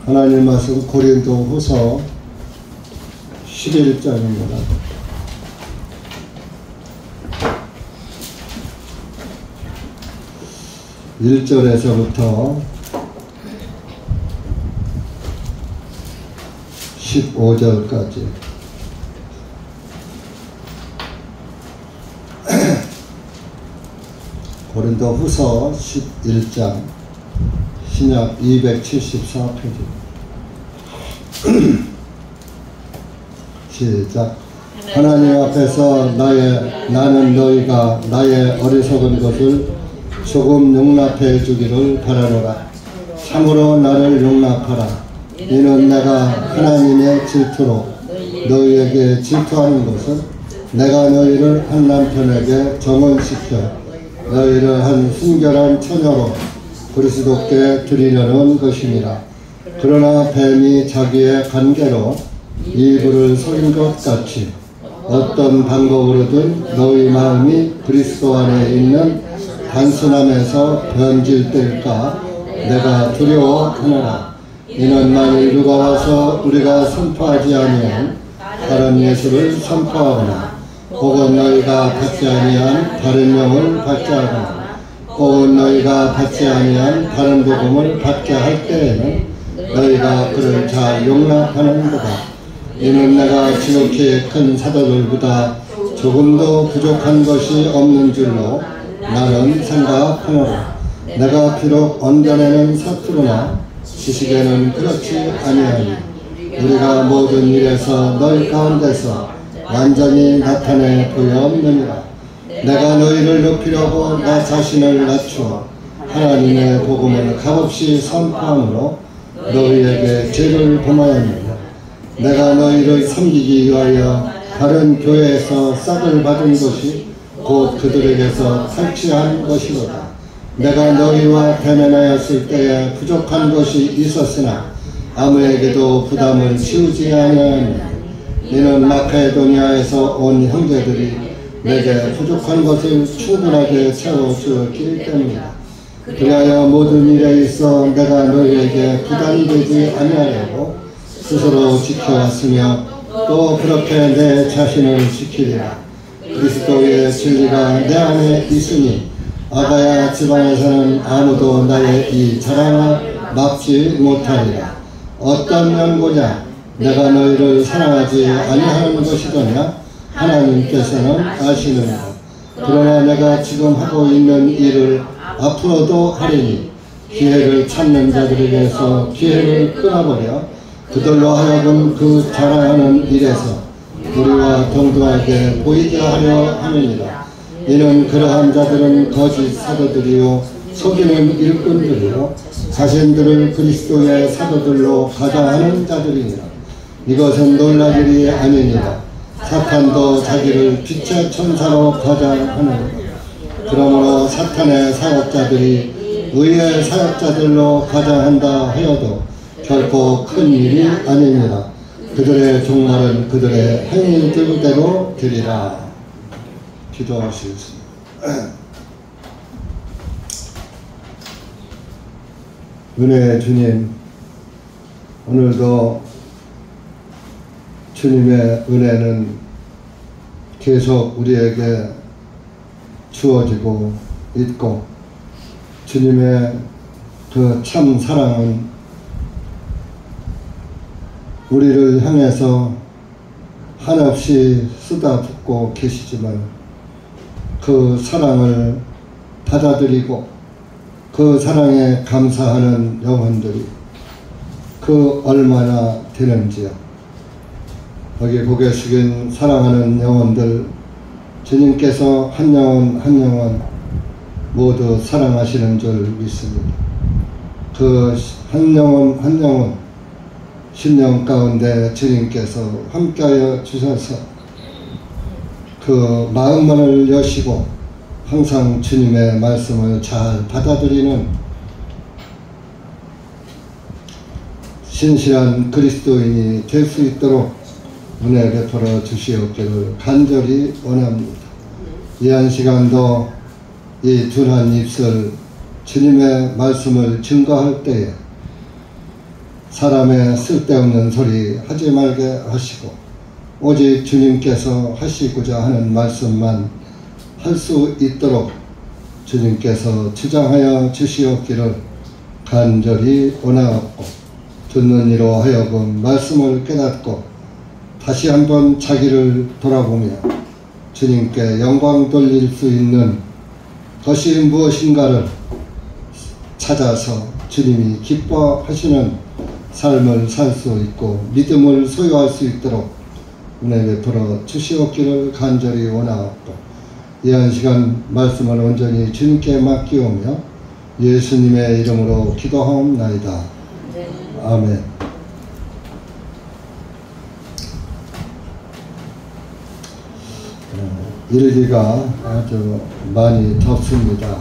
하나님 말씀 고린도후서 11장입니다. 1절에서부터 15절까지 고린도후서 11장 신약 274페이지 시작. 하나님 앞에서 나는 너희가 나의 어리석은 것을 조금 용납해 주기를 바라노라. 참으로 나를 용납하라. 이는 내가 하나님의 질투로 너희에게 질투하는 것은 내가 너희를 한 남편에게 정언시켜 너희를 한 순결한 처녀로 그리스도께 드리려는 것입니다. 그러나 뱀이 자기의 관계로 이불을 속인 것 같이 어떤 방법으로든 너희 마음이 그리스도 안에 있는 단순함에서 변질될까 내가 두려워하노라. 이는 만일 누가 와서 우리가 선포하지 아니한 다른 예수를 선포하거나 혹은 너희가 받지 아니한 다른 영을 받게 하거나 혹은 너희가 받지 아니한 다른 복음을 받게 할 때에는 너희가 그를 잘 용납하는 거다. 이는 내가 지극히 큰 사도들보다 조금도 부족한 것이 없는 줄로 나는 생각하노라. 내가 비록 언변에는 서투르나 지식에는 그렇지 아니하니 우리가 모든 일에서 너희 가운데서 완전히 나타내 보였느니라. 내가 너희를 높이려고 나 자신을 낮추어 하나님의 복음을 값없이 선포함으로 너희에게 죄를 범하였느니라. 내가 너희를 섬기기 위하여 다른 교회에서 싹을 받은 것이 곧 그들에게서 탈취한 것이로다. 내가 너희와 대면하였을 때에 부족한 것이 있었으나 아무에게도 부담을 지우지 아니하니 이는 마케도니아에서 온 형제들이 내게 부족한 것을 충분하게 채워주었기 때문이다. 그리하여 모든 일에 있어 내가 너희에게 부담이 되지 아니하려고 스스로 지켜왔으며 또 그렇게 내 자신을 지키리라. 그리스도의 진리가 내 안에 있으니 아가야 지방에서는 아무도 나의 이 자랑을 막지 못하리라. 어떤 면보냐 내가 너희를 사랑하지 아니하는 것이더냐 하나님께서는 아시느니라. 그러나 내가 지금 하고 있는 일을 앞으로도 하리니 기회를 찾는 자들에게서 기회를 끊어버려 그들로 하여금 그 자랑하는 일에서 우리와 동등하게 보이게 하려 하느니라. 이는 그러한 자들은 거짓 사도들이요 속이는 일꾼들이요 자신들을 그리스도의 사도들로 가장하는 자들이니라. 이것은 놀랄 일이 아니니라. 사탄도 자기를 빛의 천사로 가장하느니라. 그러므로 사탄의 사역자들이 의의 사역자들로 가장한다 하여도 결코 큰 일이 아닙니다. 그들의 종말은 그들의 행위들대로 되리라. 기도하시겠습니다. 은혜의 주님, 오늘도 주님의 은혜는 계속 우리에게 주어지고 있고 주님의 그 참 사랑은 우리를 향해서 한없이 쏟아붓고 계시지만 그 사랑을 받아들이고 그 사랑에 감사하는 영혼들이 그 얼마나 되는지요. 거기 고개 숙인 사랑하는 영혼들 주님께서 한 영혼 한 영혼 모두 사랑하시는 줄 믿습니다. 그 한 영혼 한 영혼 심령 가운데 주님께서 함께하여 주셔서 그 마음만을 여시고 항상 주님의 말씀을 잘 받아들이는 신실한 그리스도인이 될 수 있도록 은혜 베풀어 주시옵기를 간절히 원합니다. 이 한 시간도 이 둔한 입술 주님의 말씀을 증거할 때에 사람의 쓸데없는 소리 하지 말게 하시고 오직 주님께서 하시고자 하는 말씀만 할 수 있도록 주님께서 주장하여 주시옵기를 간절히 원하옵고 듣는 이로 하여금 말씀을 깨닫고 다시 한번 자기를 돌아보며 주님께 영광 돌릴 수 있는 것이 무엇인가를 찾아서 주님이 기뻐하시는 삶을 살 수 있고 믿음을 소유할 수 있도록 은혜 베풀어 주시옵기를 간절히 원하옵고 이 한 시간 말씀을 온전히 주님께 맡기오며 예수님의 이름으로 기도하옵나이다. 아멘. 일기가 아주 많이 덥습니다.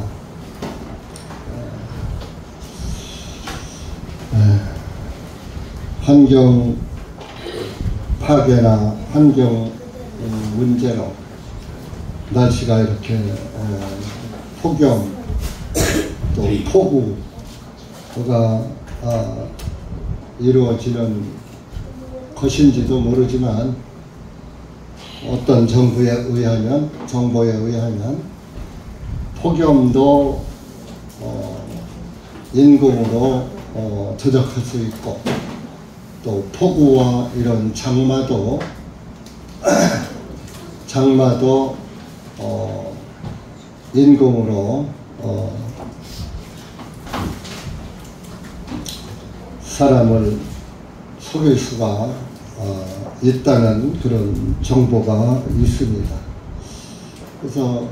환경 파괴나 환경 문제로 날씨가 이렇게 폭염 또 폭우가 이루어지는 것인지도 모르지만 어떤 정보에 의하면 폭염도 인공으로 조작할 수 있고 또 폭우와 이런 장마도 인공으로 사람을 속일 수가 있다는 그런 정보가 있습니다. 그래서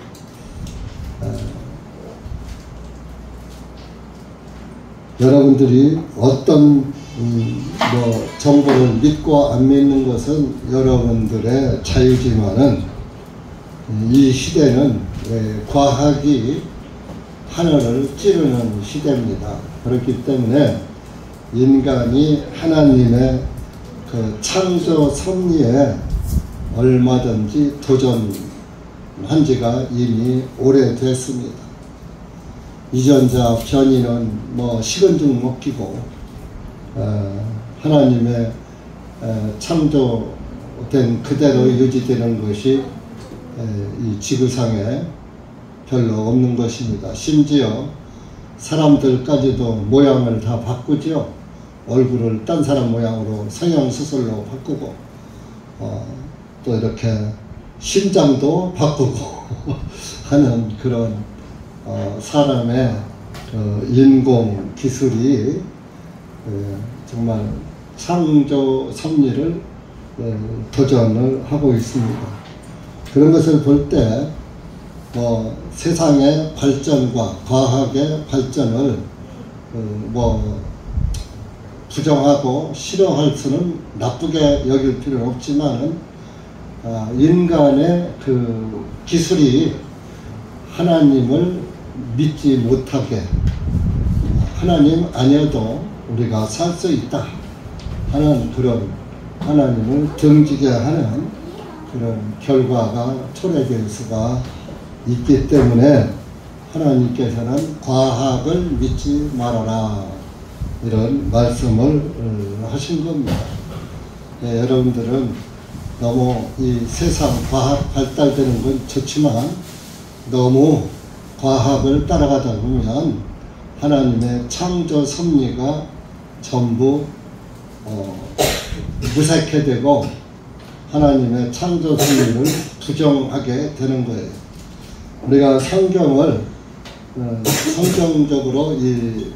여러분들이 어떤 정보를 믿고 안 믿는 것은 여러분들의 자유지만은 이 시대는 과학이 하늘을 찌르는 시대입니다. 그렇기 때문에 인간이 하나님의 그 창조 섭리에 얼마든지 도전한 지가 이미 오래됐습니다. 이전자 변이는 식은죽 먹기고 하나님의 창조된 그대로 유지되는 것이 이 지구상에 별로 없는 것입니다. 심지어 사람들까지도 모양을 다 바꾸죠. 얼굴을 딴 사람 모양으로 성형수술로 바꾸고 또 이렇게 심장도 바꾸고 하는 그런 사람의 인공 기술이 정말 창조 섭리를 도전을 하고 있습니다. 그런 것을 볼 때 세상의 발전과 과학의 발전을 부정하고 싫어할 수는 나쁘게 여길 필요는 없지만 인간의 그 기술이 하나님을 믿지 못하게 하나님 아니어도 우리가 살 수 있다 하는 그런 하나님을 등지게 하는 그런 결과가 초래될 수가 있기 때문에 하나님께서는 과학을 믿지 말아라 이런 말씀을 하신 겁니다. 여러분들은 너무 이 세상 과학 발달되는 건 좋지만 너무 과학을 따라가다 보면 하나님의 창조 섭리가 전부 무색해 되고 하나님의 창조 섭리를 부정하게 되는 거예요. 우리가 성경을 성경적으로 이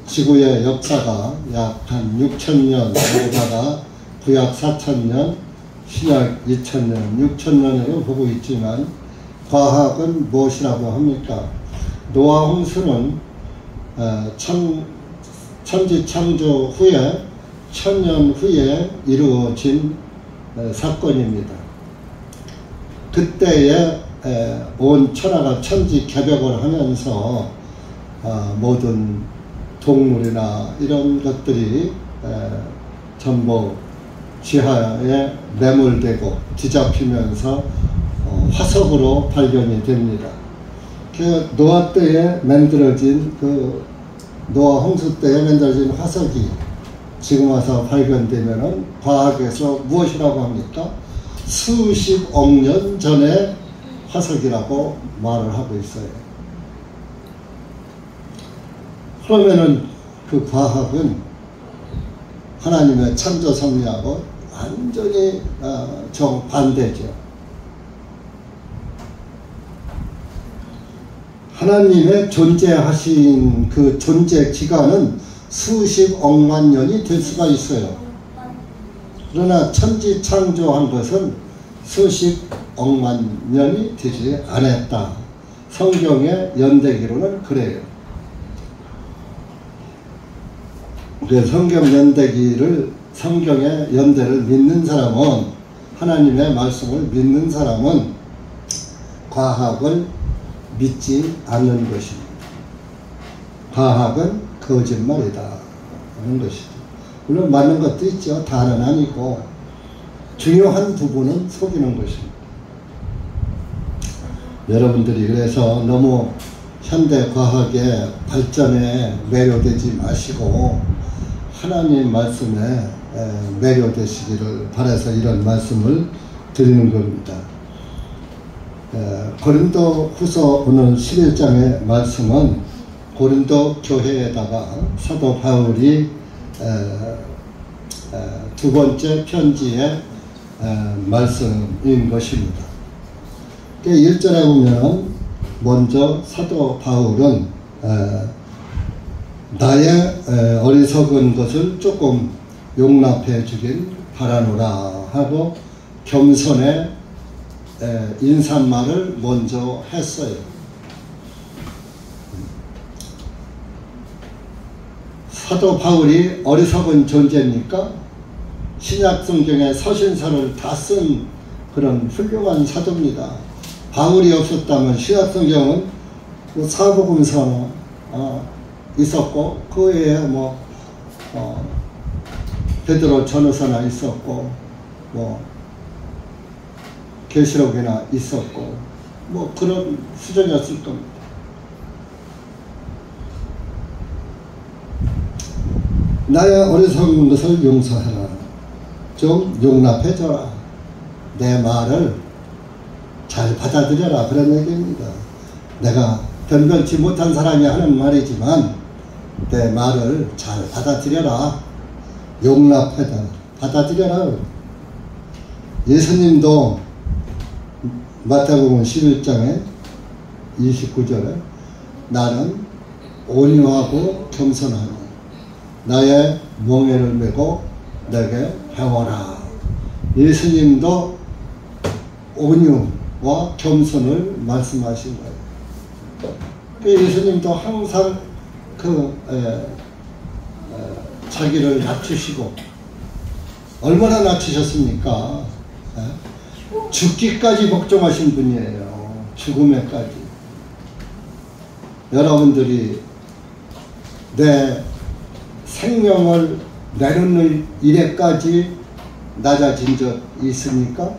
지구의 역사가 약 한 6,000년 보다가 구약 4,000년, 신약 2,000년, 6,000년으로 보고 있지만 과학은 무엇이라고 합니까? 노아 홍수는 천지 창조 후에 1000년 후에 이루어진 사건입니다. 그때에 온 천하가 천지 개벽을 하면서 모든 동물이나 이런 것들이 전부 지하에 매몰되고 뒤잡히면서 화석으로 발견이 됩니다. 그 노아 때에 만들어진 노아 홍수 때에 만들어진 화석이 지금 와서 발견되면은 과학에서 무엇이라고 합니까? 수십억 년 전의 화석이라고 말을 하고 있어요. 그러면은 그 과학은 하나님의 창조 섭리하고 완전히 정반대죠. 하나님의 존재하신 그 존재 기간은 수십억만 년이 될 수가 있어요. 그러나 천지 창조한 것은 수십억만 년이 되지 않았다. 성경의 연대기로는 그래요. 그래서 성경의 연대를 믿는 사람은, 하나님의 말씀을 믿는 사람은 과학을 믿지 않는 것입니다. 과학은 거짓말이다 하는 것이죠. 물론 맞는 것도 있죠. 다는 아니고 중요한 부분은 속이는 것입니다. 여러분들이 그래서 너무 현대 과학의 발전에 매료되지 마시고 하나님 말씀에 매료되시기를 바라서 이런 말씀을 드리는 겁니다. 고린도 후서 오늘 11장의 말씀은 고린도 교회에다가 사도 바울이 두 번째 편지의 말씀인 것입니다. 1절에 보면 먼저 사도 바울은 나의 어리석은 것을 조금 용납해 주길 바라노라 하고 겸손의 인사말을 먼저 했어요. 사도 바울이 어리석은 존재입니까? 신약 성경의 서신서를 다 쓴 그런 훌륭한 사도입니다. 바울이 없었다면 신약 성경은 사복음서 있었고 그 외에 베드로 전후서나 있었고 계시록이나 있었고 그런 수준이었을 겁니다. 나의 어리석은 것을 용서해라. 좀 용납해줘라. 내 말을 잘 받아들여라. 그런 얘기입니다. 내가 변변치 못한 사람이 하는 말이지만 내 말을 잘 받아들여라. 용납해라. 받아들여라. 예수님도 마태복음 11장에 29절에 나는 온유하고 겸손하니 나의 멍에를 메고 내게 배워라. 예수님도 온유와 겸손을 말씀하신 거예요. 예수님도 항상 자기를 낮추시고 얼마나 낮추셨습니까? 죽기까지 복종하신 분이에요. 죽음에까지. 여러분들이 내 생명을 내놓는 일에까지 낮아진 적 있습니까?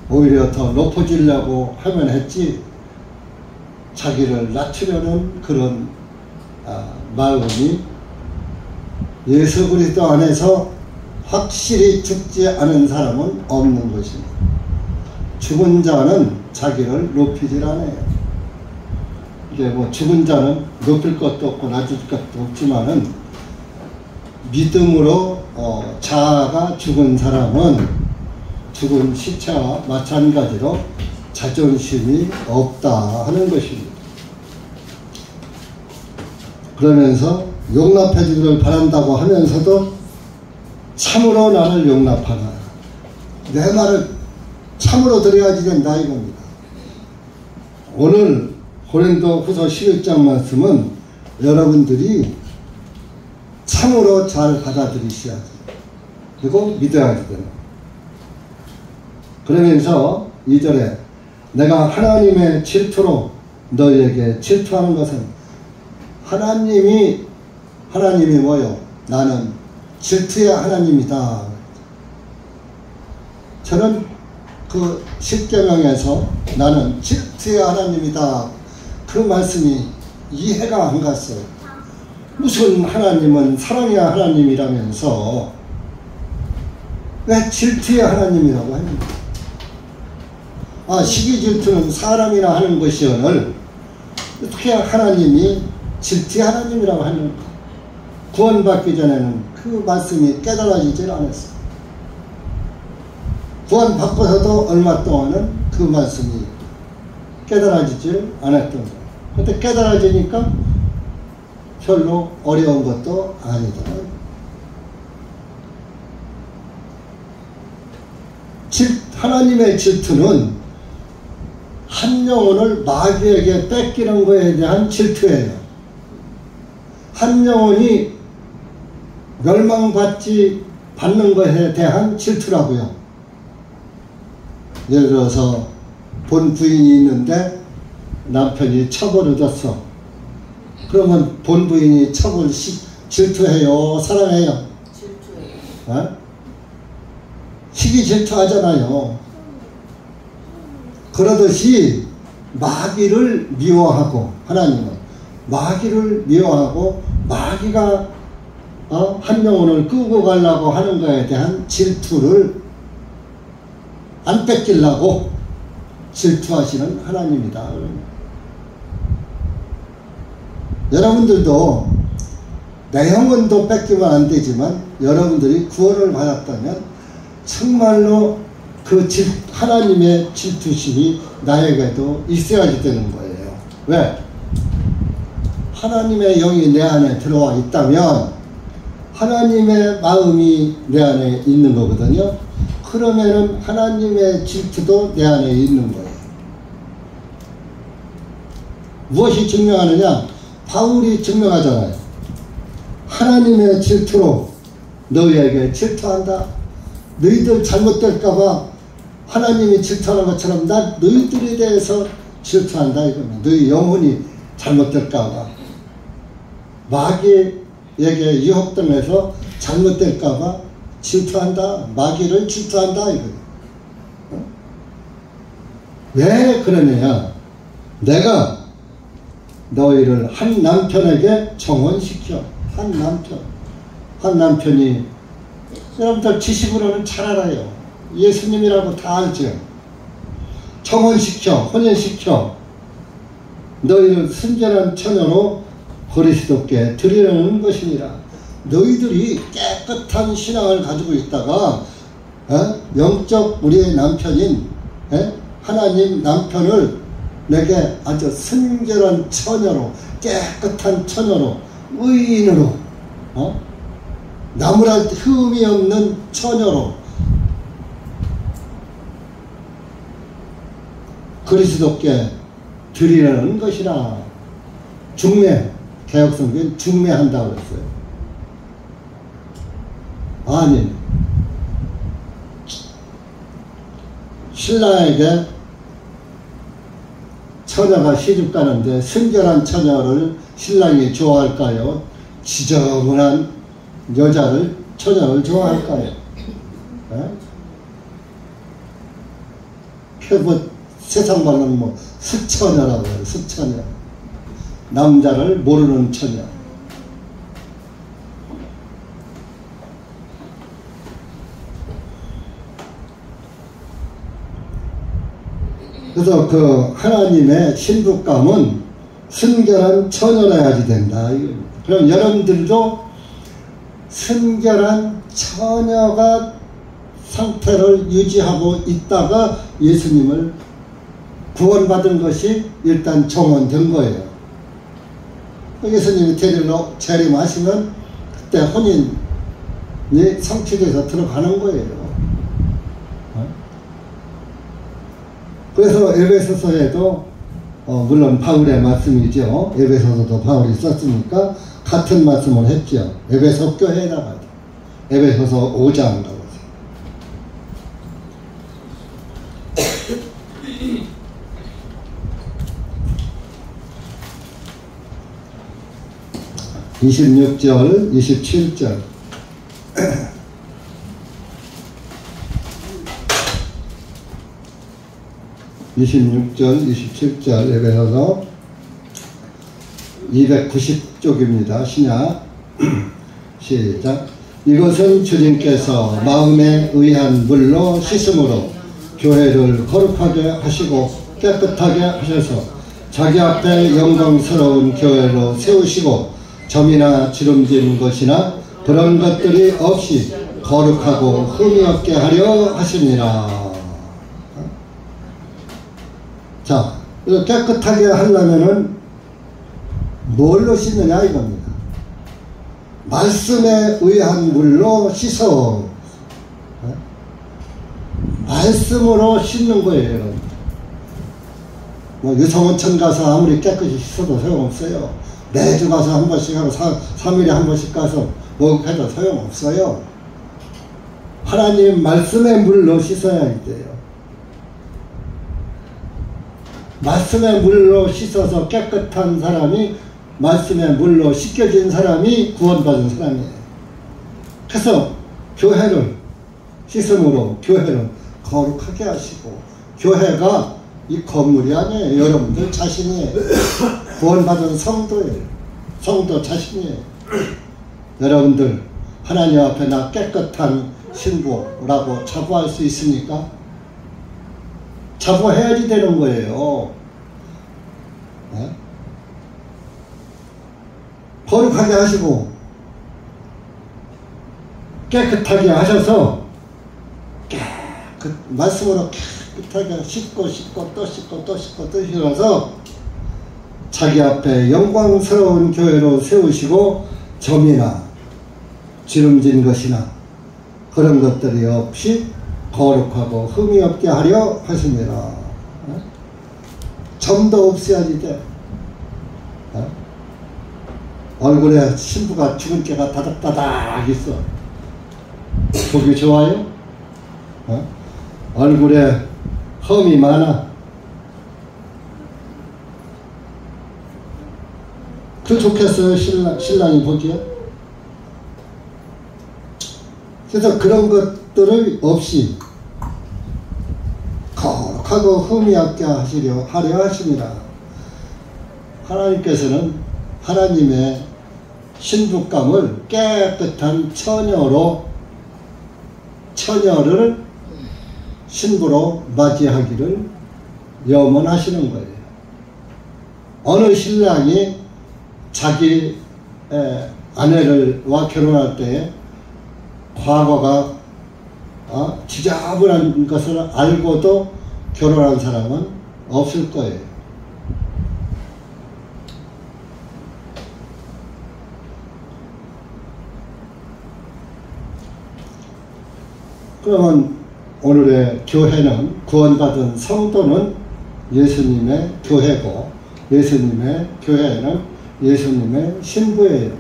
오히려 더 높아지려고 하면 했지 자기를 낮추려는 그런 마음이 예수 그리스도 안에서 확실히 죽지 않은 사람은 없는 것입니다. 죽은 자는 자기를 높이질 않아요. 이제 죽은 자는 높일 것도 없고 낮을 것도 없지만은 믿음으로 자아가 죽은 사람은 죽은 시체와 마찬가지로 자존심이 없다 하는 것입니다. 그러면서 용납해 주기를 바란다고 하면서도 참으로 나를 용납하라. 내 말을 참으로 들어야지 된다 이겁니다. 오늘 고린도 후서 11장 말씀은 여러분들이 참으로 잘 받아들이셔야지. 그리고 믿어야지 되는. 그러면서 2절에 내가 하나님의 질투로 너희에게 질투하는 것은 하나님이 뭐요? 나는 질투의 하나님이다. 저는 그 십계명에서 나는 질투의 하나님이다. 그 말씀이 이해가 안 갔어요. 무슨 하나님은 사랑의 하나님이라면서 왜 질투의 하나님이라고 합니까? 시기 질투는 사람이나 하는 것이오늘 어떻게 하나님이 질투의 하나님이라고 하는가? 구원받기 전에는 그 말씀이 깨달아지질 않았어요. 구원받고서도 얼마 동안은 그 말씀이 깨달아지질 않았던 거예요. 그런데 깨달아지니까 별로 어려운 것도 아니다. 하나님의 질투는 한 영혼을 마귀에게 뺏기는 것에 대한 질투예요. 한 영혼이 받는 것에 대한 질투라고요. 예를 들어서 본 부인이 있는데 남편이 처벌을 줬어. 그러면 본 부인이 질투해요? 사랑해요? 질투해요. 시기 질투하잖아요. 그러듯이 마귀를 미워하고, 하나님은 마귀를 미워하고 마귀가 한 영혼을 끄고 가려고 하는 것에 대한 질투를 안 뺏기려고 질투하시는 하나님이다. 여러분들도 내 영혼도 뺏기면 안 되지만 여러분들이 구원을 받았다면 정말로 그 하나님의 질투심이 나에게도 있어야지 되는 거예요. 왜? 하나님의 영이 내 안에 들어와 있다면 하나님의 마음이 내 안에 있는 거거든요. 그러면은 하나님의 질투도 내 안에 있는 거예요. 무엇이 증명하느냐? 바울이 증명하잖아요. 하나님의 질투로 너희에게 질투한다. 너희들 잘못될까봐 하나님이 질투하는 것처럼 너희들에 대해서 질투한다 이거는. 너희 영혼이 잘못될까봐 마귀에게 유혹당해서 잘못될까봐 질투한다. 마귀를 질투한다 이거예요. 왜 그러느냐? 내가 너희를 한 남편에게 정혼시켜. 한 남편이 여러분들 지식으로는 잘 알아요. 예수님이라고 다 알죠. 정혼시켜, 혼인시켜 너희를 순전한 처녀로 그리스도께 드리려는 것이니라. 너희들이 깨끗한 신앙을 가지고 있다가 영적 우리의 남편인 하나님 남편을 내게 아주 순결한 처녀로, 깨끗한 처녀로, 의인으로 나무랄 흠이 없는 처녀로 그리스도께 드리려는 것이라. 중매, 개혁성경은 중매한다고 했어요. 아니, 신랑에게 처녀가 시집 가는데 순결한 처녀를 신랑이 좋아할까요? 지저분한 처녀를 좋아할까요? 세상 말로는 수처녀라고 해요. 수처녀. 남자를 모르는 처녀. 그래서 그 하나님의 신부감은 순결한 처녀라야지 된다. 그럼 여러분들도 순결한 처녀가 상태를 유지하고 있다가 예수님을 구원받은 것이 일단 정원된 거예요. 예수님이 데리러 재림하시면 그때 혼인이 성취돼서 들어가는 거예요. 그래서 에베소서에도 물론 바울의 말씀이죠. 에베소서도 바울이 썼으니까 같은 말씀을 했죠. 에베소 교회에다가 에베소서 5장 가보세요. (26절) (27절) 26절, 27절 에베소서 290쪽입니다. 신약. 시작. 이것은 주님께서 마음에 의한 물로 씻음으로 교회를 거룩하게 하시고 깨끗하게 하셔서 자기 앞에 영광스러운 교회로 세우시고 점이나 주름진 것이나 그런 것들이 없이 거룩하고 흠이 없게 하려 하시니라. 자, 깨끗하게 하려면은 뭘로 씻느냐 이겁니다. 말씀에 의한 물로 씻어. 말씀으로 씻는 거예요, 여러분. 뭐 유성원천 가서 아무리 깨끗이 씻어도 소용없어요. 매주 가서 한 번씩 하고 3일에 한 번씩 가서 목욕해도 소용없어요. 하나님 말씀의 물로 씻어야 돼요. 말씀의 물로 씻어서 깨끗한 사람이, 말씀의 물로 씻겨진 사람이 구원받은 사람이에요. 그래서 교회를 씻음으로 교회를 거룩하게 하시고, 교회가 이 건물이 아니에요. 여러분들 자신이에요. 구원받은 성도예요. 성도 자신이에요. 여러분들 하나님 앞에 나 깨끗한 신부라고 자부할 수 있습니까? 자부해야지 되는 거예요. 네? 거룩하게 하시고 깨끗하게 하셔서 말씀으로 깨끗하게 씻고 또 씻어서 자기 앞에 영광스러운 교회로 세우시고 점이나 주름진 것이나 그런 것들이 없이 거룩하고 흠이 없게 하려 하십니다. 점도 없어야지 돼. 얼굴에 신부가 주근깨가 다닥다닥 있어. 보기 좋아요? 얼굴에 흠이 많아. 그 좋겠어요, 신랑이 보기에? 그래서 그런 것들을 없이 거룩하고 흠이 없게 하려 하십니다. 하나님께서는 하나님의 신부감을 깨끗한 처녀를 신부로 맞이하기를 염원하시는 거예요. 어느 신랑이 자기 아내와 결혼할 때 과거가 지저분한 것을 알고도 결혼한 사람은 없을 거예요. 그러면 오늘의 교회는, 구원받은 성도는 예수님의 교회고, 예수님의 교회는 예수님의 신부예요.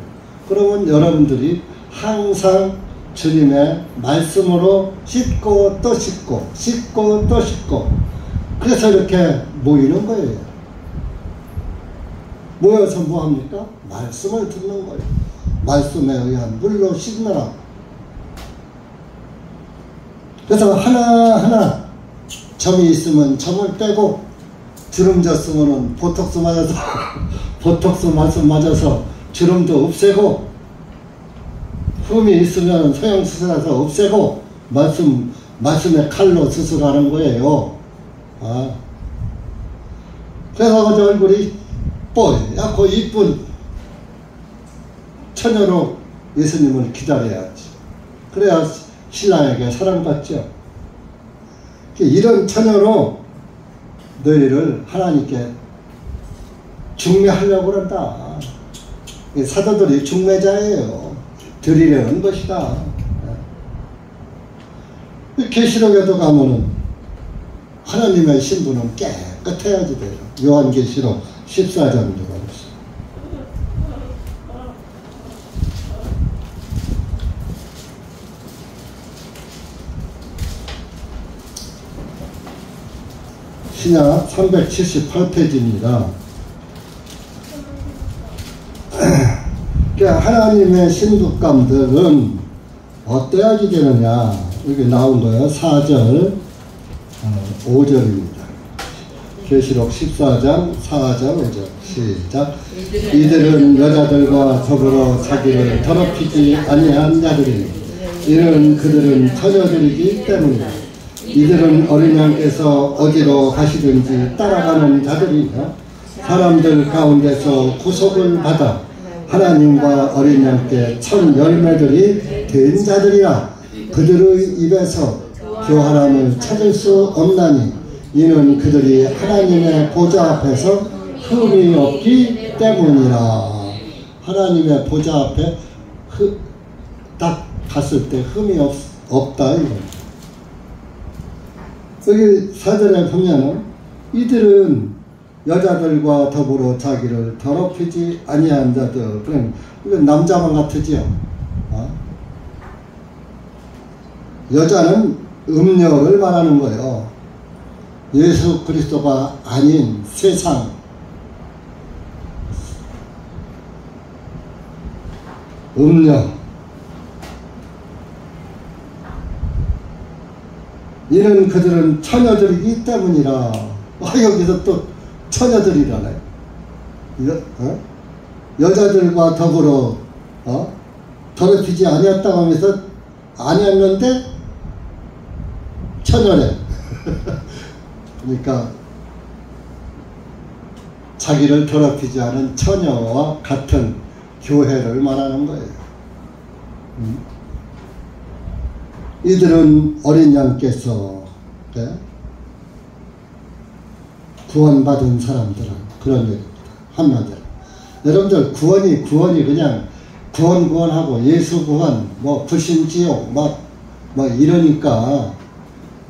그러면 여러분들이 항상 주님의 말씀으로 씻고 또 씻고 씻고 또 씻고, 그래서 이렇게 모이는 거예요. 모여서 뭐합니까? 말씀을 듣는 거예요. 말씀에 의한 물로 씻느라. 그래서 하나하나 점이 있으면 점을 빼고, 주름졌으면 보톡스 맞아서 보톡스 말씀 맞아서 주름도 없애고, 흠이 있으면 소형 수술해서 없애고, 말씀의 칼로 수술하는 거예요. 그래서 얼굴이 뽀얗고 이쁜 처녀로 예수님을 기다려야지. 그래야 신랑에게 사랑받죠. 이런 처녀로 너희를 하나님께 중매하려고 그런다. 사도들이 중매자예요. 드리려는 것이다. 계시록에도 가면은 하나님의 신부는 깨끗해야지 돼요. 요한계시록 14장도 가보시죠. 신약 378페이지입니다. 하나님의 신부감들은 어때야지 되느냐, 여기 나온 거예요. 4절 5절입니다 계시록 14장 4절 5절 시작. 이들은 여자들과 더불어 자기를 더럽히지 아니한 자들이니 이는 그들은 처녀들이기 때문이다. 이들은 어린 양께서 어디로 가시든지 따라가는 자들이며 사람들 가운데서 구속을 받아 하나님과 어린 양께 첫 열매들이 된 자들이라. 그들의 입에서 교활함을 찾을 수 없나니 이는 그들이 하나님의 보좌 앞에서 흠이 없기 때문이라. 하나님의 보좌 앞에 딱 갔을 때 흠이 없다 이겁니다. 여기 4절에 보면은 이들은 여자들과 더불어 자기를 더럽히지 아니한 자들. 그럼 남자만 같으지요. 여자는 음녀를 말하는 거예요. 예수 그리스도가 아닌 세상, 음녀. 이는 그들은 처녀들이기 때문이라. 여기서 또 처녀들이라네. 여자들과 더불어 더럽히지 아니었다고 하면서 아니었는데 처녀래. 그러니까 자기를 더럽히지 않은 처녀와 같은 교회를 말하는 거예요. 이들은 어린 양께서 구원받은 사람들은 그런 얘기입니다. 한마디로 여러분들 구원이 그냥 구원하고 예수 구원 뭐 불신지옥 뭐 이러니까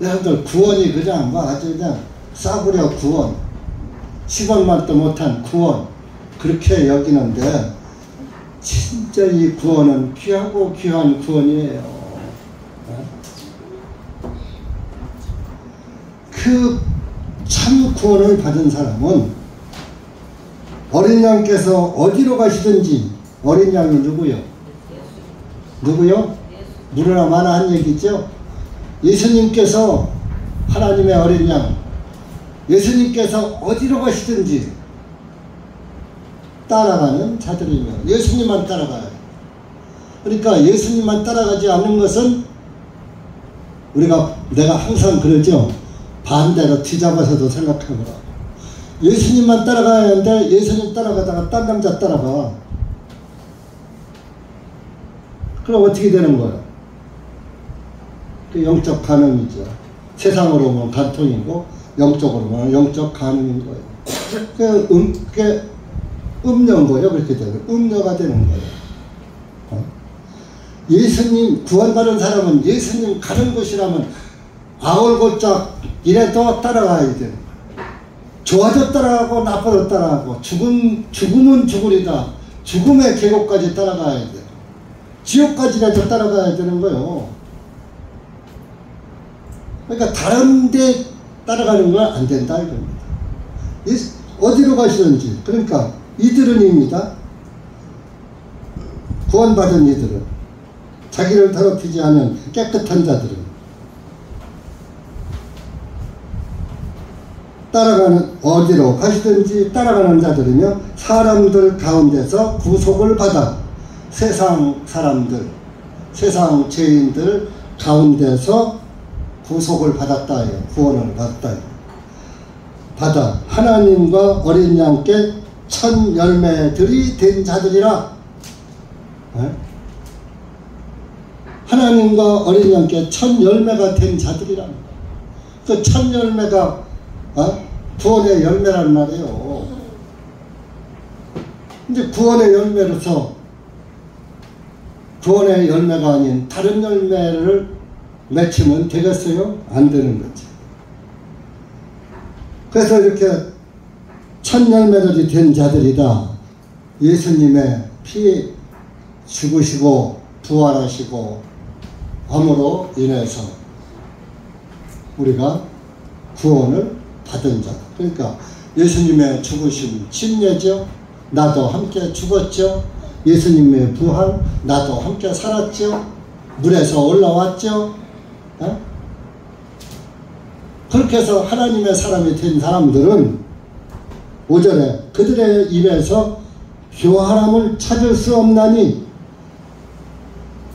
여러분들 구원이 그냥 아주 그냥 싸구려 구원 10원만도 못한 구원 그렇게 여기는데 진짜 이 구원은 귀하고 귀한 구원이에요. 그 참 구원을 받은 사람은 어린 양께서 어디로 가시든지. 어린 양이 누구요? 누구나 많아 한 얘기죠. 예수님께서 하나님의 어린 양, 예수님께서 어디로 가시든지 따라가는 자들이며 예수님만 따라가요. 그러니까 예수님만 따라가지 않는 것은 내가 항상 그러죠. 반대로 뒤잡아서도 생각해보라. 예수님만 따라가야 하는데 예수님 따라가다가 딴 남자 따라가. 그럼 어떻게 되는 거예요? 그 영적 간음이죠. 세상으로 보면 간통이고 영적으로 보면 영적 간음인 거예요. 그게 음녀인 거예요. 그렇게 되면 음녀가 되는 거예요. 예수님 구원받은 사람은 예수님 가는 곳이라면 아울고짝 이래도 따라가야 되는 거예요. 좋아도 따라가고 나빠도 따라가고 죽음은 죽으리다. 죽음의 계곡까지 따라가야 돼요. 지옥까지라도 따라가야 되는 거예요. 그러니까 다른 데 따라가는 건 안 된다 이겁니다. 어디로 가시는지. 그러니까 이들은입니다. 구원받은 이들은 자기를 더럽히지 않은 깨끗한 자들은 어디로 가시든지 따라가는 자들이며 사람들 가운데서 구속을 받아 세상 사람들, 세상 죄인들 가운데서 구속을 받았다. 구원을 받았다. 받아 하나님과 어린 양께 첫 열매들이 된 자들이라. 하나님과 어린 양께 첫 열매가 된 자들이라. 그 첫 열매가 구원의 열매란 말이에요. 근데 구원의 열매로서 구원의 열매가 아닌 다른 열매를 맺히면 되겠어요? 안 되는 거지. 그래서 이렇게 첫 열매들이 된 자들이다. 예수님의 피 죽으시고 부활하시고 함으로 인해서 우리가 구원을 받은 자. 그러니까 예수님의 죽으심 침례죠. 나도 함께 죽었죠. 예수님의 부활 나도 함께 살았죠. 물에서 올라왔죠. 그렇게 해서 하나님의 사람이 된 사람들은 5절에 그들의 입에서 교활함을 찾을 수 없나니,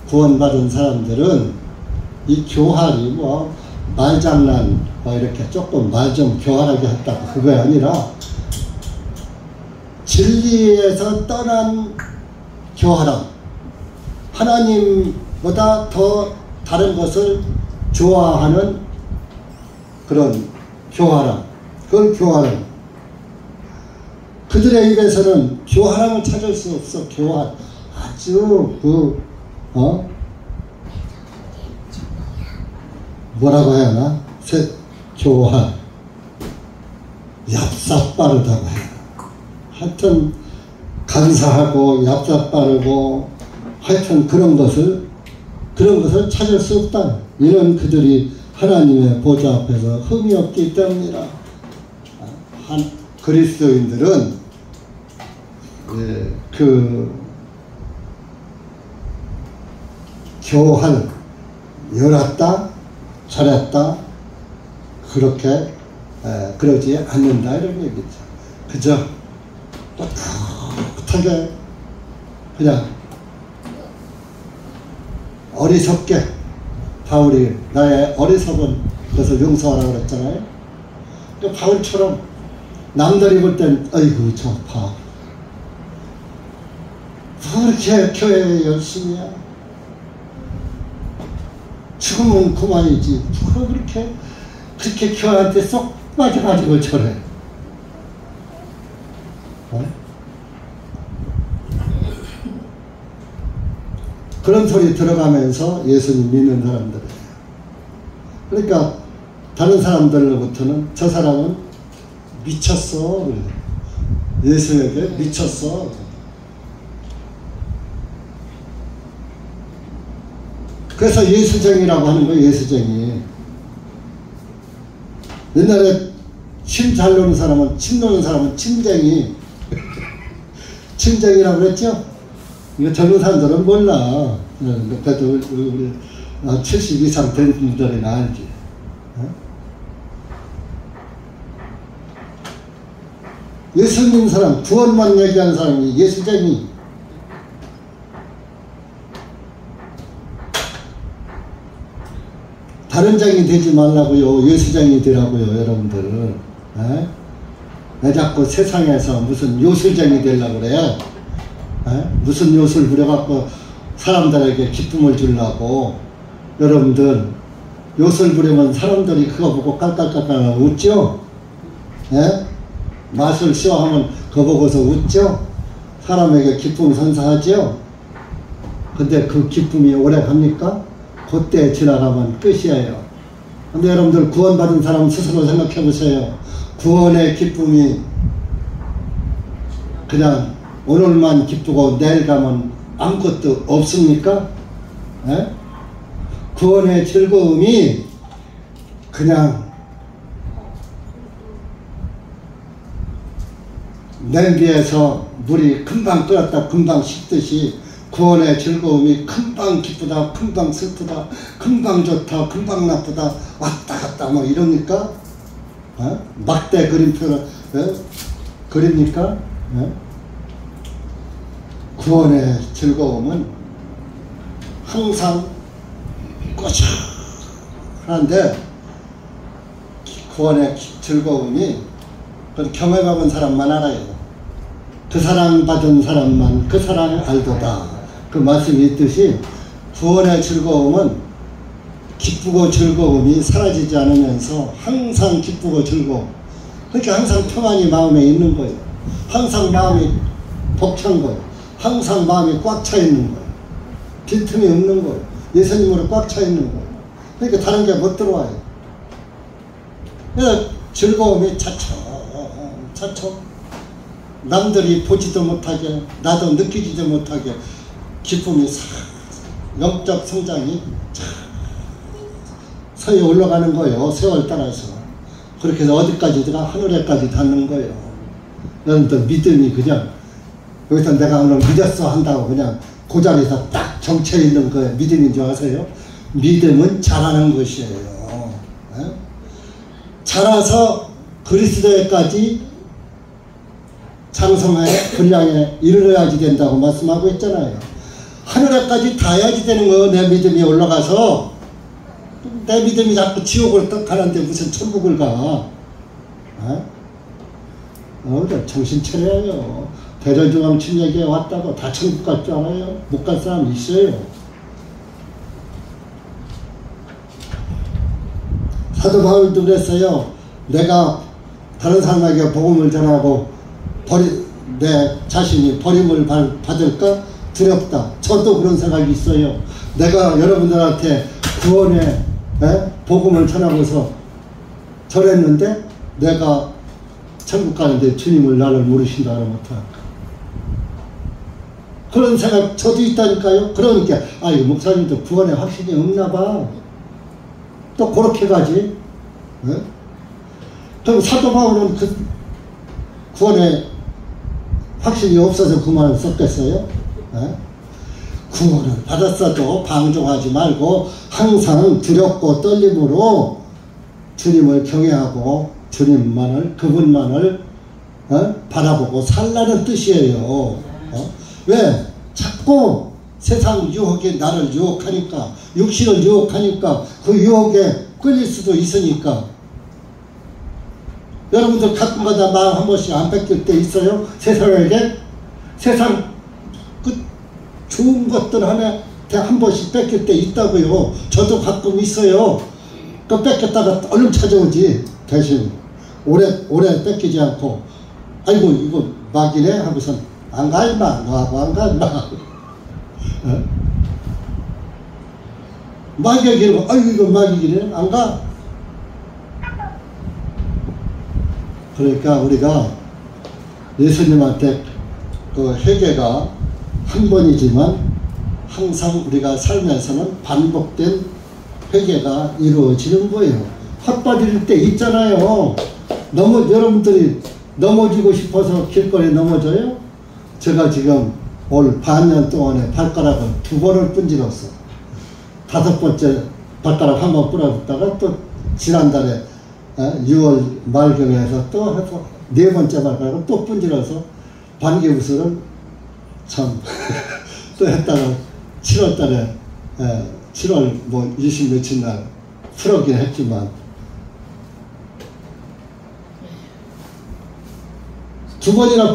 구원받은 사람들은 이 교활이 뭐 말장난 뭐 이렇게 조금 말 좀 교활하게 했다고 그게 아니라 진리에서 떠난 교활함, 하나님보다 더 다른 것을 좋아하는 그런 교활함, 그걸 교활함. 그들의 입에서는 교활함을 찾을 수 없어. 교활, 아주 뭐라고 해야 하나? 교활, 얍삽 빠르다고 해야 하나? 하여튼 간사하고 얍삽 빠르고 하여튼 그런 것을 찾을 수 없다. 이런 그들이 하나님의 보좌 앞에서 흠이 없기 때문이라. 그리스도인들은 교활, 열었다, 잘했다, 그렇게 그러지 않는다 이런 얘기죠. 그저 떳떳하게 그냥 어리석게, 바울이 나의 어리석은 것을 용서하라고 그랬잖아요. 바울처럼 남들이 볼 땐 아이고 저 바울 그렇게 교회에 열심히 해. 죽으면 그만이지. 그렇게 교회한테 쏙 빠져가지고 저래. 그런 소리 들어가면서 예수님 믿는 사람들이에요. 그러니까 다른 사람들로부터는 저 사람은 미쳤어. 예수에게 미쳤어. 그래서 예수쟁이라고 하는 거예요. 예수쟁이. 옛날에 침 잘 노는 사람은, 침 노는 사람은 침쟁이. 침쟁이라고 그랬죠? 이거 젊은 사람들은 몰라. 그래도 우리 70 이상 된 분들은 알지. 예수 믿는 사람, 구원만 얘기하는 사람이 예수쟁이. 다른 장이 되지 말라고요. 예수장이 되라고요. 여러분들은. 내 자꾸 세상에서 무슨 요술장이 되려고 그래. 무슨 요술 부려갖고 사람들에게 기쁨을 주려고. 여러분들 요술 부리면 사람들이 그거 보고 깔깔깔깔 웃죠? 마술 쇼하면 그거 보고서 웃죠? 사람에게 기쁨 선사하죠? 근데 그 기쁨이 오래 갑니까? 그때 지나가면 끝이에요. 근데 여러분들 구원받은 사람 스스로 생각해 보세요. 구원의 기쁨이 그냥 오늘만 기쁘고 내일 가면 아무것도 없습니까? 구원의 즐거움이 그냥 냄비에서 물이 금방 끓었다 금방 식듯이 구원의 즐거움이 금방 기쁘다 금방 슬프다 금방 좋다 금방 나쁘다 왔다 갔다 뭐 이럽니까? 막대 그림표를 그립니까? 구원의 즐거움은 항상 꼬셔한데 구원의 즐거움이 경험해본 사람만 알아요. 그 사랑받은 사람만 그 사랑을 알도다. 그 말씀이 있듯이 구원의 즐거움은 기쁘고 즐거움이 사라지지 않으면서 항상 기쁘고 즐거움. 그러니까 항상 평안이 마음에 있는 거예요. 항상 마음이 벅찬 거예요. 항상 마음이 꽉 차 있는 거예요. 빈틈이 없는 거예요. 예수님으로 꽉 차 있는 거예요. 그러니까 다른 게 못 들어와요. 그래서 즐거움이 차츰 남들이 보지도 못하게 나도 느끼지도 못하게 기쁨이 영적 성장이 서에 올라가는 거예요. 세월 따라서. 그렇게 해서 어디까지가 하늘에까지 닿는 거예요. 여러분들 믿음이 그냥 여기서 내가 오늘 믿었어 한다고 그냥 그 자리에서 딱 정체 있는 거예요. 믿음인 줄 아세요? 믿음은 잘하는 것이에요. 자라서 그리스도에까지 장성하에 분량에 이르러야지 된다고 말씀하고 있잖아요. 하늘에까지 닿아야지 되는 거예요. 내 믿음이 올라가서. 내 믿음이 자꾸 지옥을 떡 가는데 무슨 천국을 가. 정신 차려요. 대전중앙 침략에 왔다고 다 천국 갈 줄 알아요? 못 갈 사람 있어요. 사도 바울도 그랬어요. 내가 다른 사람에게 복음을 전하고 내 자신이 버림을 받을까 두렵다. 저도 그런 생각이 있어요. 내가 여러분들한테 구원의 복음을 전하고서 절했는데 내가 천국 가는데 주님을 나를 모르신다 그러면 어떡할까? 그런 생각 저도 있다니까요. 그러니까 이 목사님도 구원에 확신이 없나 봐. 또 그렇게 가지. 그럼 사도 바울은 그 구원에 확신이 없어서 그 말을 썼겠어요? 구원을 받았어도 방종하지 말고 항상 두렵고 떨림으로 주님을 경외하고 주님만을 그분만을 바라보고 살라는 뜻이에요. 왜? 자꾸 세상 유혹이 나를 유혹하니까, 육신을 유혹하니까 그 유혹에 끌릴 수도 있으니까. 여러분들 가끔가다 마음 한 번씩 안 뺏길 때 있어요? 세상에게? 세상 그 좋은 것들 하나 한 번씩 뺏길 때 있다고요. 저도 가끔 있어요. 그 뺏겼다가 얼른 찾아오지. 대신 오래 뺏기지 않고 아이고 이거 막이네 하고서 안 가 임마 너하고 안 가 임마. 막이기는 아이고 이거 막이기네 안 가. 그러니까 우리가 예수님한테 그 회개가 한 번이지만 항상 우리가 살면서는 반복된 회개가 이루어지는 거예요. 헛발질 때 있잖아요. 여러분들이 넘어지고 싶어서 길거리에 넘어져요? 제가 지금 올 반년 동안에 발가락을 2번을 분질렀어. 5번째 발가락 한 번 부러졌다가 또 지난달에 6월 말경에 해서 또 해서 4번째 발가락을 또 분질러서 반기부스를 참 또 했다가 7월달에 7월 뭐 20 며칠 날 풀었긴 했지만 2번이나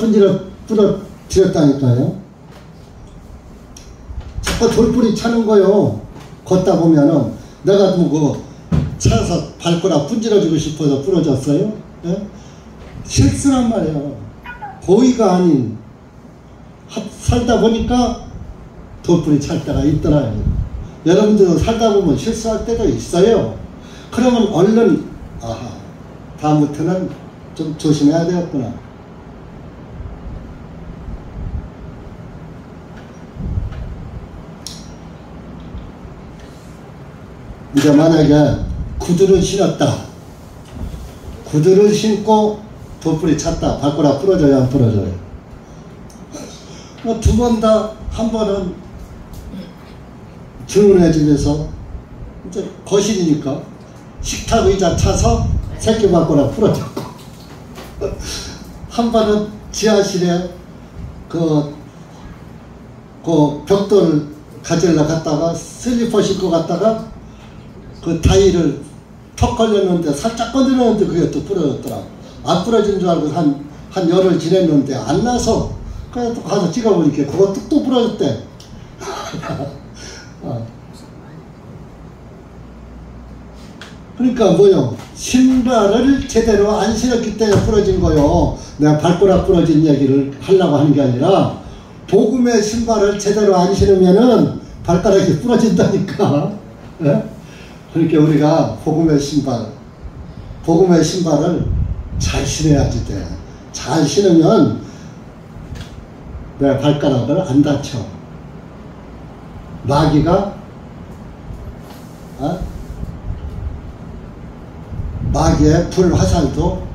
부러뜨렸다니까요. 자꾸 돌뿌리 차는 거요. 걷다 보면은 내가 뭐 차서 발가락 분질러주고 싶어서 부러졌어요. 실수란 말이에요. 고의가 아닌 살다 보니까 돌뿌리 찰 때가 있더라고요. 여러분들도 살다 보면 실수할 때도 있어요. 그러면 얼른 다음부터는 좀 조심해야 되겠구나. 이제 만약에 구두를 신었다. 구두를 신고 돌뿌리 찼다. 발가락 부러져요 안 부러져요? 2번 다 한 번은 주문해 집에서 이제 거실이니까 식탁 의자 차서 새끼 발가락 부러졌고 한 번은 지하실에 그 벽돌 가지러 갔다가 슬리퍼 신고 갔다가 그 타일을 턱 걸렸는데 살짝 건드렸는데 그게 또 부러졌더라. 안 부러진 줄 알고 한 열흘 지냈는데 안 나서 그래서 또 가서 찍어보니까 그것도 또 부러졌대. 그러니까 뭐요? 신발을 제대로 안 신었기 때문에 부러진 거요. 내가 발가락 부러진 얘기를 하려고 하는 게 아니라 복음의 신발을 제대로 안 신으면은 발가락이 부러진다니까. 예? 그러니까 우리가 복음의 신발을 잘 신어야지 돼. 잘 신으면 내 발가락을 안 다쳐. 마귀가 마귀의 불 화살도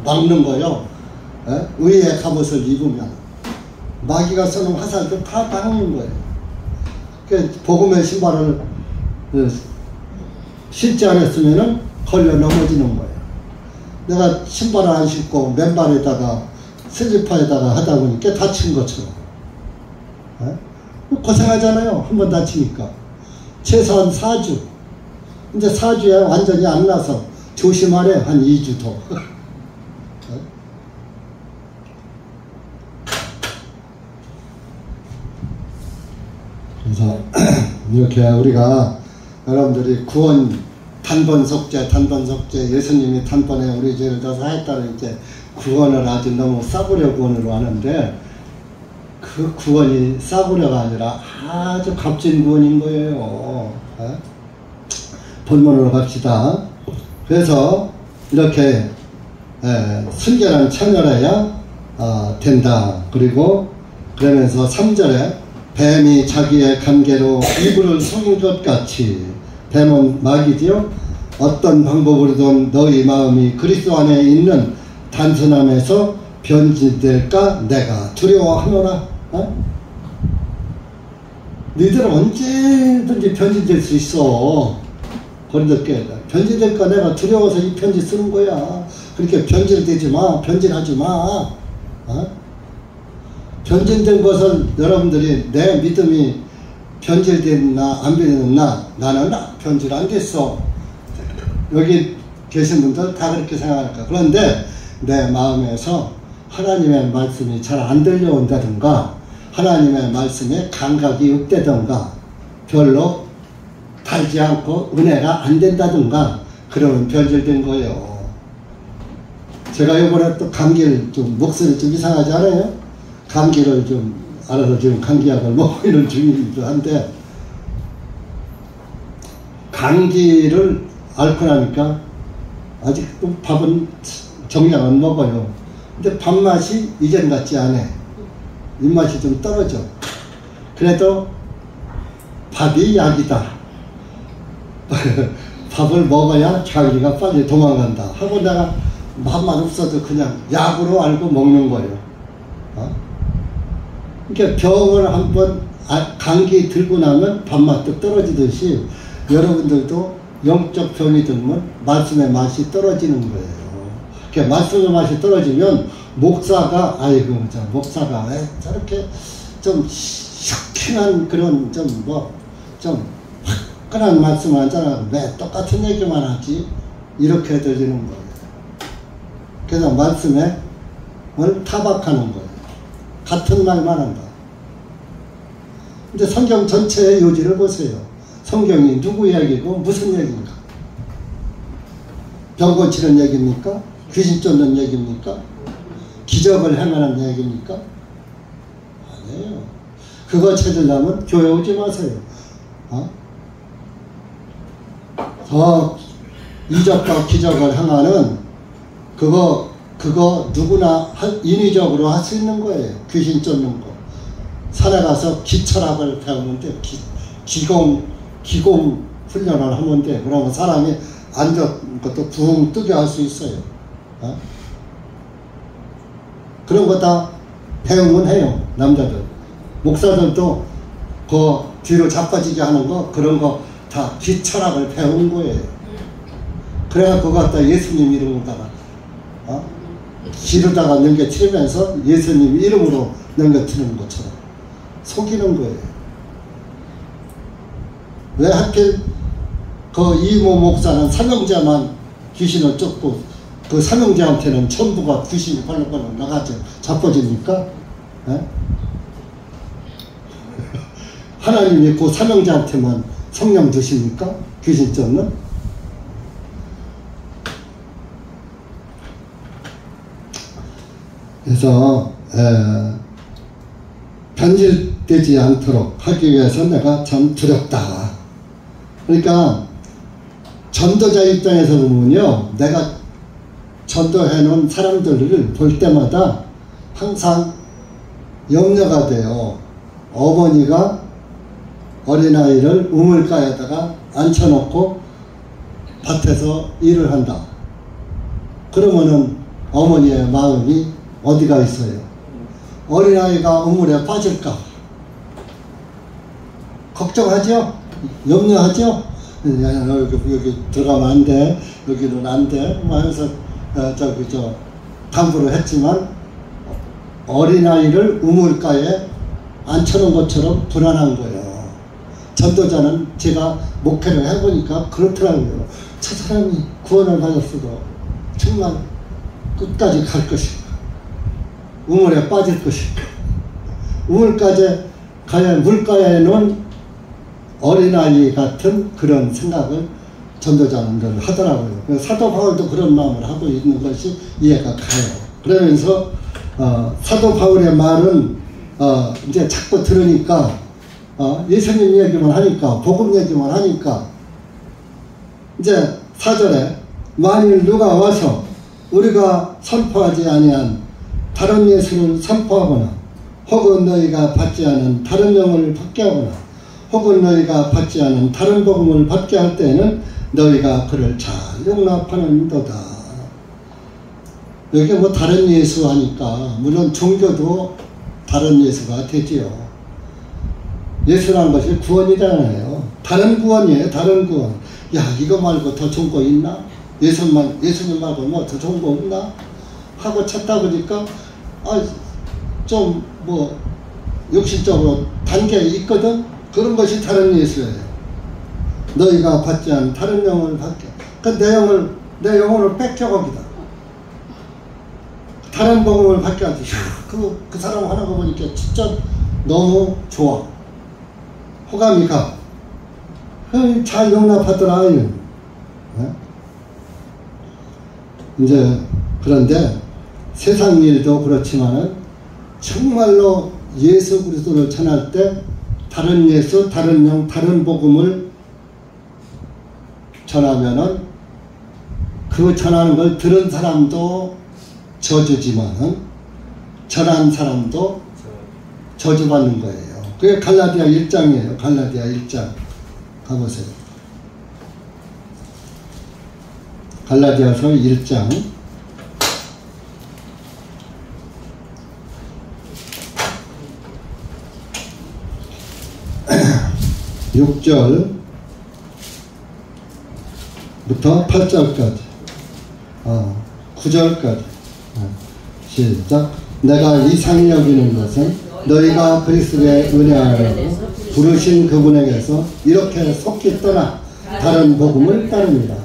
막는 거요. 의의 갑옷을 입으면 마귀가 쏘는 화살도 다 막는 거예요. 그러니까 복음의 신발을 신지 않았으면은 걸려 넘어지는 거예요. 내가 신발을 안 신고 맨발에다가 슬리퍼에다가 하다 보니까 다친 것처럼. 에? 고생하잖아요. 한 번 다치니까. 최소한 4주. 이제 4주에 완전히 안 나서 조심하래. 한 2주 더. 그래서 이렇게 우리가 여러분들이 구원 단번 속죄 예수님이 단번에 우리 죄를 다 사했다는 이제 구원을 아주 너무 싸구려 구원으로 하는데 그 구원이 싸구려가 아니라 아주 값진 구원인 거예요. 에? 본문으로 갑시다. 그래서 이렇게 순결한 참여해야 된다. 그리고 그러면서 3절에 뱀이 자기의 관계로 이불을 속인 것 같이 뱀은 마귀지요. 어떤 방법으로든 너희 마음이 그리스도 안에 있는 단순함에서 변질될까 내가 두려워하노라. 너희들은 언제든지 변질될 수 있어. 거리덮게 변질될까 내가 두려워서 이 편지 쓰는 거야. 그렇게 변질되지 마. 변질하지 마. 변질된 것은 여러분들이 내 믿음이 변질됐나 안 변질됐나 나는 변질 안 됐어. 여기 계신 분들 다 그렇게 생각할 거야. 그런데 내 마음에서 하나님의 말씀이 잘 안 들려온다든가 하나님의 말씀에 감각이 없다든가 별로 달지 않고 은혜가 안 된다든가 그러면 변질된 거예요. 제가 이번에 또 감기를 좀 목소리 좀 이상하지 않아요? 감기를 좀 알아서 지금 감기약을 먹고 있는 중이기도 한데 감기를 앓고 나니까 아직도 밥은 정량 안 먹어요. 근데 밥맛이 이전 같지 않아. 입맛이 좀 떨어져. 그래도 밥이 약이다. 밥을 먹어야 자기가 빨리 도망간다 하고 내가 밥만 없어도 그냥 약으로 알고 먹는 거예요. 그러니까 병을 한번 감기 들고 나면 밥맛도 떨어지듯이 여러분들도 영적 병이 들면 말씀의 맛이 떨어지는 거예요. 그러니까 말씀의 맛이 떨어지면 목사가 아이고 목사가 왜 저렇게 좀 쇼킹한 그런 좀 화끈한 말씀을 하잖아. 왜 똑같은 얘기만 하지? 이렇게 들리는 거예요. 그래서 말씀에 타박하는 거예요. 같은 말만 한다. 근데 성경 전체의 요지를 보세요. 성경이 누구 이야기고 무슨 얘기인가? 병 고치는 얘기입니까? 귀신 쫓는 얘기입니까? 기적을 행하는 얘기입니까? 아니에요. 그거 찾으려면 교회 오지 마세요. 이적과 기적을 행하는 그거 누구나 인위적으로 할 수 있는 거예요. 귀신 쫓는 거. 산에 가서 기철학을 배우면 돼. 기공 훈련을 하면 돼. 그러면 사람이 앉은 것도 붕 뜨게 할 수 있어요. 그런 거 다 배우면 해요. 남자들. 목사들도 그 뒤로 자빠지게 하는 거 그런 거 다 기철학을 배우는 거예요. 그래야 그거 갖다 예수님 이름으로다가 기르다가 넘겨치면서 예수님 이름으로 넘겨치는 것처럼 속이는 거예요. 왜 하필 그 이모 목사는 삼형제만 귀신을 쫓고 그 삼형제한테는 전부가 귀신이 벌렁벌렁 나가죠. 자빠집니까? 하나님이 그 삼형제한테만 성령 드십니까? 귀신 쫓는? 그래서 변질되지 않도록 하기 위해서 내가 참 두렵다. 그러니까 전도자 입장에서 보면요, 내가 전도해 놓은 사람들을 볼 때마다 항상 염려가 돼요. 어머니가 어린아이를 우물가에다가 앉혀놓고 밭에서 일을 한다. 그러면은 어머니의 마음이 어디가 있어요? 어린아이가 우물에 빠질까? 걱정하죠? 염려하죠? 여기 들어가면 안 돼. 여기는 안 돼. 하면서 당부를 했지만 어린아이를 우물가에 앉혀놓은 것처럼 불안한 거예요. 전도자는 제가 목회를 해보니까 그렇더라고요. 저 사람이 구원을 받았어도 정말 끝까지 갈 것인가, 우물에 빠질 것인가. 우물가에 물가에 놓은 어린아이 같은 그런 생각을 전도자는 하더라고요. 사도 바울도 그런 마음을 하고 있는 것이 이해가 가요. 그러면서 사도 바울의 말은 이제 자꾸 들으니까 예수님 얘기만 하니까, 복음 얘기만 하니까, 이제 4절에 만일 누가 와서 우리가 선포하지 아니한 다른 예수를 선포하거나, 혹은 너희가 받지 않은 다른 영을 받게 하거나, 혹은 너희가 받지 않은 다른 복음을 받게 할 때에는 너희가 그를 잘 용납하는도다. 여기 뭐 다른 예수 하니까 물론 종교도 다른 예수가 되지요. 예수라는 것이 구원이잖아요. 다른 구원이에요. 다른 구원. 야, 이거 말고 더 좋은 거 있나? 예수님 말고 뭐 더 좋은 거 없나? 하고 찾다 보니까 좀 뭐 욕심적으로 단계 있거든. 그런 것이 다른 예수예요. 너희가 받지 않은 다른 영을 받게. 내 영혼을 뺏겨 거기다. 다른 복음을 받게 하지. 그 사람 하는 거 보니까 진짜 너무 좋아. 호감이 가. 잘 용납하더라. 이제 그런데 세상 일도 그렇지만은 정말로 예수 그리스도를 전할 때 다른 예수, 다른 영, 다른 복음을 전하면은 그 전하는 걸 들은 사람도 저주지만은 전한 사람도 저주받는 거예요. 그게 갈라디아 1장이에요. 갈라디아 1장 가보세요. 갈라디아서 1장 6절부터 8절까지 9절까지 시작. 내가 이상히 여기는 것은 너희가 그리스도의 은혜 안에서 부르신 그분에게서 이렇게 속히 떠나 다른 복음을 따릅니다.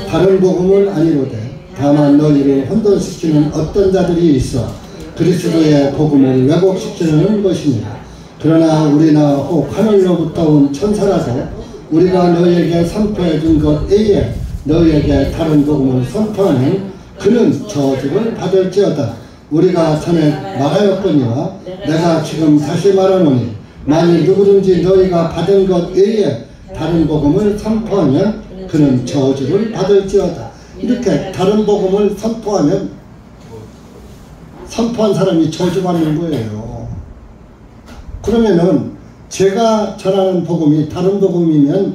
다른 복음을 아니로되 다만 너희를 혼돈시키는 어떤 자들이 있어 그리스도의 복음을 왜곡시키는 것입니다. 그러나 우리나 혹 하늘로부터 온 천사라도 우리가 너희에게 선포해 준 것 외에 너희에게 다른 복음을 선포하는 그는 저주를 받을지어다. 우리가 전에 말하였거니와 내가 지금 다시 말하노니 만일 누구든지 너희가 받은 것 외에 다른 복음을 선포하면 그는 저주를 받을지어다. 이렇게 다른 복음을 선포하면 선포한 사람이 저주받는 거예요. 그러면은 제가 전하는 복음이 다른 복음이면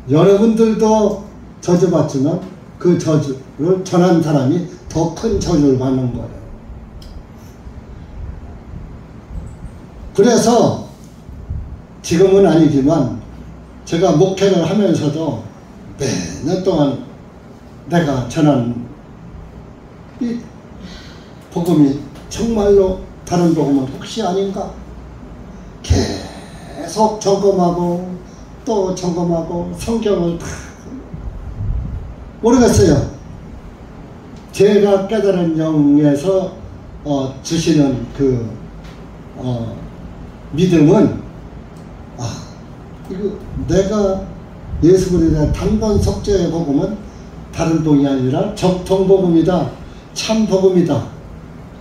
여러분들도 저주받지만 그 저주를 전한 사람이 더 큰 저주를 받는 거예요. 그래서 지금은 아니지만 제가 목회를 하면서도 매년 동안 내가 전한 이 복음이 정말로 다른 복음은 혹시 아닌가? 계속 점검하고 또 점검하고 성경을 다 모르겠어요. 제가 깨달은 영에서 주시는 그 믿음은 이거 내가 예수 그리스도의 단번 속죄의 복음은 다른 복음이 아니라 정통복음이다, 참복음이다,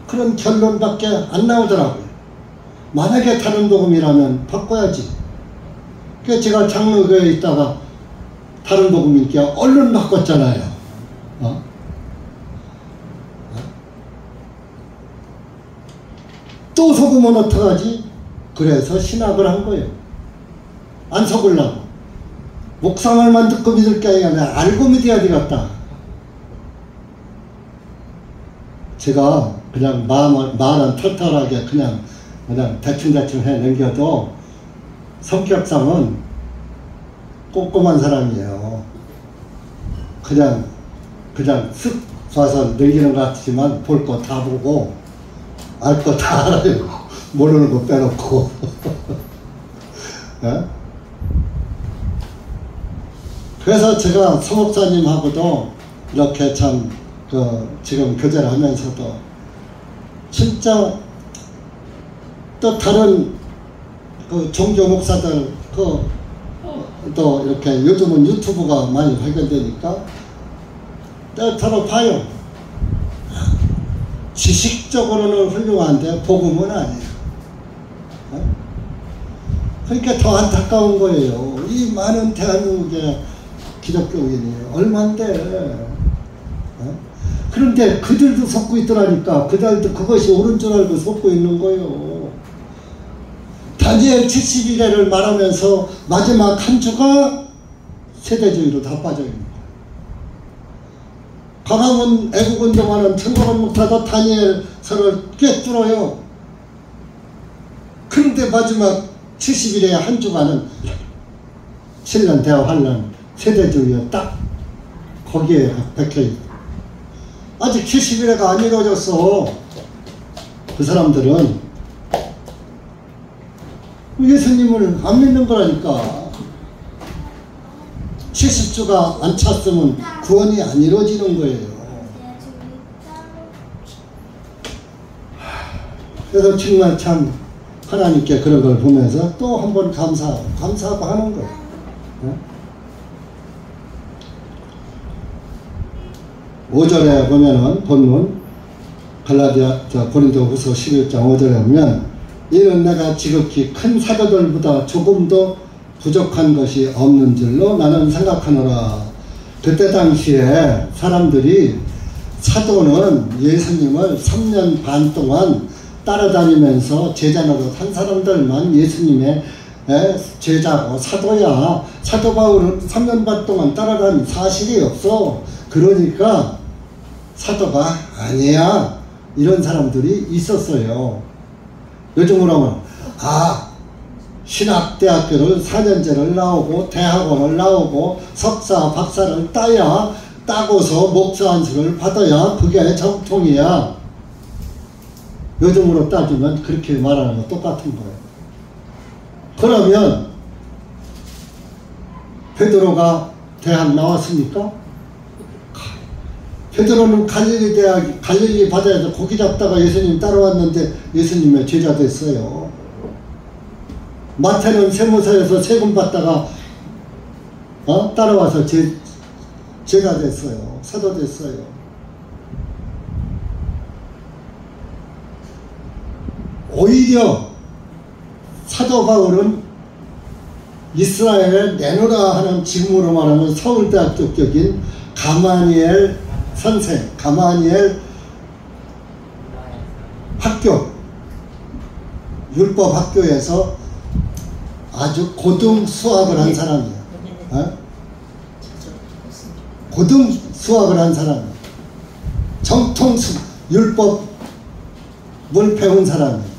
그런 결론밖에 안 나오더라고요. 만약에 다른 복음이라면 바꿔야지. 그래서 제가 장로교회에 있다가 다른 복음이니까 얼른 바꿨잖아요. 또 속으면 어떡하지? 그래서 신학을 한 거예요. 안 속으려고. 목사말만 듣고 믿을 게 아니라 알고 믿어야 되겠다. 제가 그냥 말은 털털하게 그냥 대충대충 해 넘겨도 성격상은 꼼꼼한 사람이에요. 그냥 쓱 봐서 늙기는 것 같지만 볼 거 다 보고 알 거 다 알아요. 모르는 거 빼놓고. 예? 그래서 제가 서목사님하고도 이렇게 참 지금 교제를 하면서도 진짜 또 다른 종교 목사들 또 이렇게 요즘은 유튜브가 많이 발견되니까 서로 봐요. 지식적으로는 훌륭한데 복음은 아니에요. 그러니까 더 안타까운 거예요. 이 많은 대한민국의 기독교인이 얼만데. 그런데 그들도 속고 있더라니까. 그들도 그것이 옳은 줄 알고 속고 있는 거예요. 다니엘 71회를 말하면서 마지막 한 주가 세대주의로 다 빠져있는 거예요. 광화문 애국운동하는 천국원 목사도 다니엘서를 꿰뚫어요. 그런데 마지막 70일의 한 주간은 7년 대화 환란 세대주의가 딱 거기에 박혀있어요. 아직 70일에가 안 이루어졌어. 그 사람들은 예수님을 안 믿는 거라니까. 70주가 안 찼으면 구원이 안 이루어지는 거예요. 그래서 정말 참 하나님께 그런 걸 보면서 또 한 번 감사하고 하는 거예요. 5절에 보면은 본문 고린도후서 11장 5절에 보면 이는 내가 지극히 큰 사도들보다 조금도 부족한 것이 없는 줄로 나는 생각하노라. 그때 당시에 사람들이 사도는 예수님을 3년 반 동안 따라다니면서 제자 노릇 한 사람들만 예수님의 제자고 사도야. 사도 바울은 3년 반 동안 따라다닌 사실이 없어. 그러니까 사도가 아니야. 이런 사람들이 있었어요. 요즘으로 하면 신학대학교를 4년제를 나오고 대학원을 나오고 석사 박사를 따고서 목사 안수를 받아야 그게 정통이야. 요즘으로 따지면 그렇게 말하는 거 똑같은 거예요. 그러면 베드로가 대학 나왔습니까? 베드로는 갈릴리 바다에서 고기 잡다가 예수님 따라왔는데 예수님의 제자 됐어요. 마태는 세무사에서 세금 받다가 따라와서 제자 됐어요. 사도 됐어요. 오히려 사도 바울은 이스라엘을 내놓으라 하는 지금으로 말하면 서울대학 쪽적인 가마니엘 선생, 가마니엘 학교, 율법 학교에서 아주 고등 수학을 한 사람이에요. 고등 수학을 한 사람이에요. 정통 율법을 배운 사람이에요.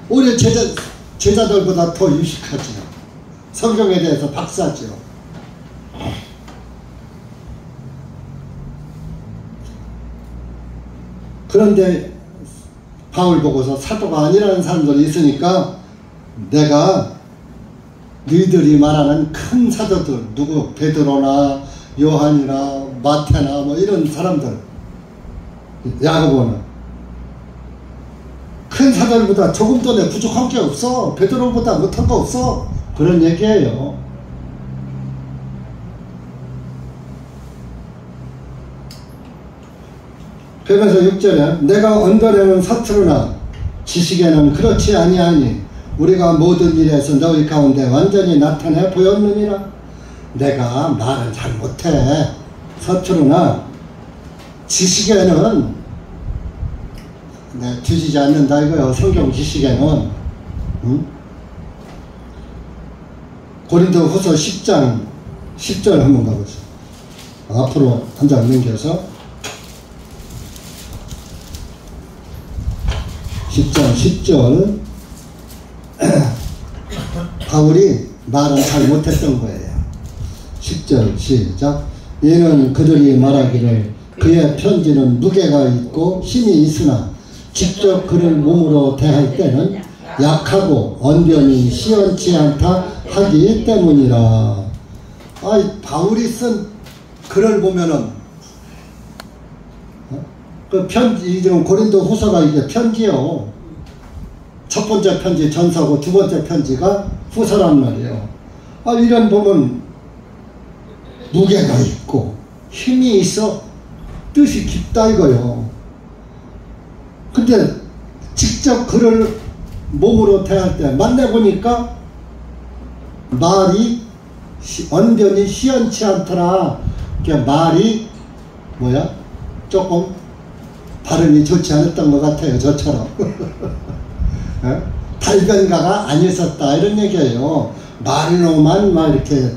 오히려 제자들보다 더 유식하죠. 성경에 대해서 박사죠. 그런데 바울 보고서 사도가 아니라는 사람들이 있으니까 내가 너희들이 말하는 큰 사도들 누구 베드로나 요한이나 마태나 뭐 이런 사람들 야고보는 큰 사도들보다 조금도 내 부족한 게 없어. 베드로보다 못한 거 없어. 그런 얘기예요. 그러면서 6절에 내가 언변에는 서투르나 지식에는 그렇지 아니하니 우리가 모든 일에서 너희 가운데 완전히 나타내 보였느니라. 내가 말은 잘 못해. 서투르나 지식에는 뒤지지 않는다 이거요. 성경 지식에는. 고린도후서 10장 10절 한번 가보죠. 앞으로 한 장 넘겨서 10장 10절 바울이 말은 잘 못했던 거예요. 10절 시작. 이는 그들이 말하기를 그의 편지는 무게가 있고 힘이 있으나 직접 그를 몸으로 대할 때는 약하고 언변이 시원치 않다 하기 때문이라. 바울이 쓴 글을 보면은 그 편지, 지금 고린도 후서가 이게 편지요. 첫 번째 편지 전서고 두 번째 편지가 후서란 말이에요. 이런 보면 무게가 있고 힘이 있어 뜻이 깊다 이거요. 근데 직접 그를 몸으로 대할 때 만나보니까 말이 언변이 시원치 않더라. 말이 조금 발음이 좋지 않았던 것 같아요. 저처럼. 달변가가 아니었다 이런 얘기예요. 말로만 막 이렇게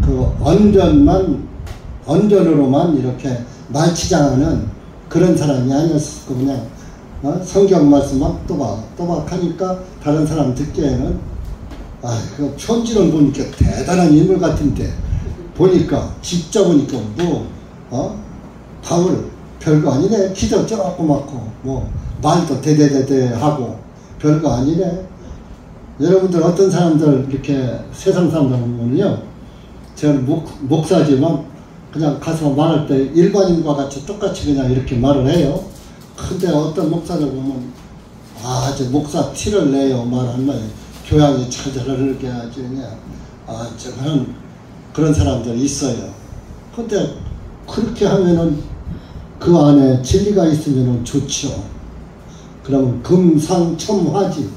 그 언변으로만 이렇게 말치장하는 그런 사람이 아니었고 그냥 성경 말씀 막 또박하니까 다른 사람 듣기에는 그 편지를 보니까 대단한 인물 같은데 보니까 직접 보니까 바울 별거 아니네. 키도 조그맣고 말도 대대대대하고 별거 아니네. 여러분들 어떤 사람들 이렇게 세상 사람들 보면요, 저는 목사지만 그냥 가서 말할 때 일반인과 같이 똑같이 그냥 이렇게 말을 해요. 근데 어떤 목사들 보면 아주 목사 티를 내요. 말 한마디 교양이 차저르게 아주 그냥 그런 사람들이 있어요. 근데 그렇게 하면은 그 안에 진리가 있으면 좋죠. 그러면 금상첨화지.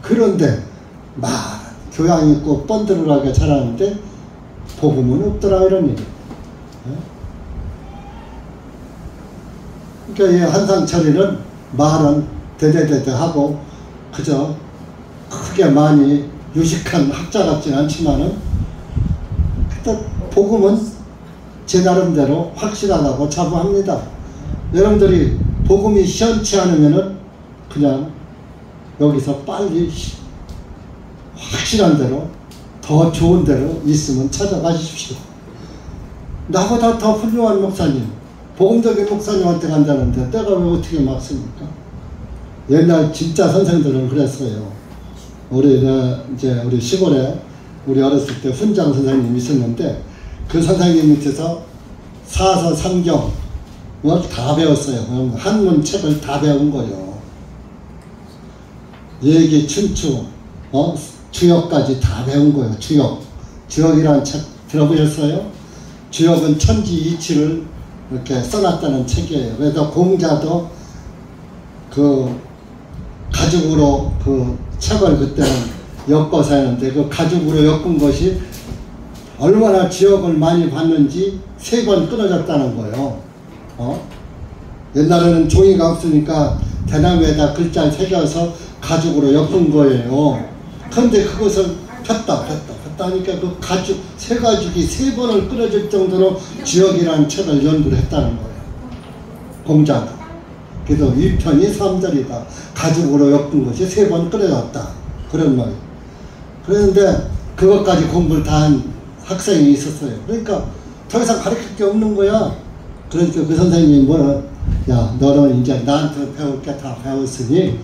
그런데 교양 있고 뻔들하게 잘하는데 복음은 없더라 이런 얘기. 그러니까 이 한상철이는 말은 대대대대하고 그저 크게 많이 유식한 학자 같지는 않지만은 복음은 제 나름대로 확실하다고 자부합니다. 여러분들이 복음이 시원치 않으면은 그냥 여기서 빨리 확실한 대로 더 좋은 대로 있으면 찾아가십시오. 나보다 더 훌륭한 목사님, 복음적인 목사님한테 간다는데 내가 왜 어떻게 막습니까? 옛날 진짜 선생들은 그랬어요. 우리 시골에 우리 어렸을 때 훈장 선생님이 있었는데 그 선생님 밑에서 사서 상경 다 배웠어요. 한문 책을 다 배운 거예요. 얘기, 춘추, 주역까지 다 배운 거예요. 주역이라는 책 들어보셨어요? 주역은 천지 이치를 이렇게 써놨다는 책이에요. 그래서 공자도 그 가죽으로 그 책을 그때는 엮어서 했는데 그 가죽으로 엮은 것이 얼마나 지역을 많이 받는지 3번 끊어졌다는 거예요. 옛날에는 종이가 없으니까 대나무에다 글자를 새겨서 가죽으로 엮은 거예요. 그런데 그것을 폈다 하니까 그 새 가죽이 3번을 끊어질 정도로 지역이라는 책을 연구를 했다는 거예요. 공자가. 그래서 위편이 3절이다. 가죽으로 엮은 것이 3번 끊어졌다. 그런 말이에요. 그런데 그것까지 공부를 다 한 학생이 있었어요. 그러니까 더 이상 가르칠 게 없는 거야. 그러니까 그 선생님이 야, 너는 이제 나한테 배울 게 다 배웠으니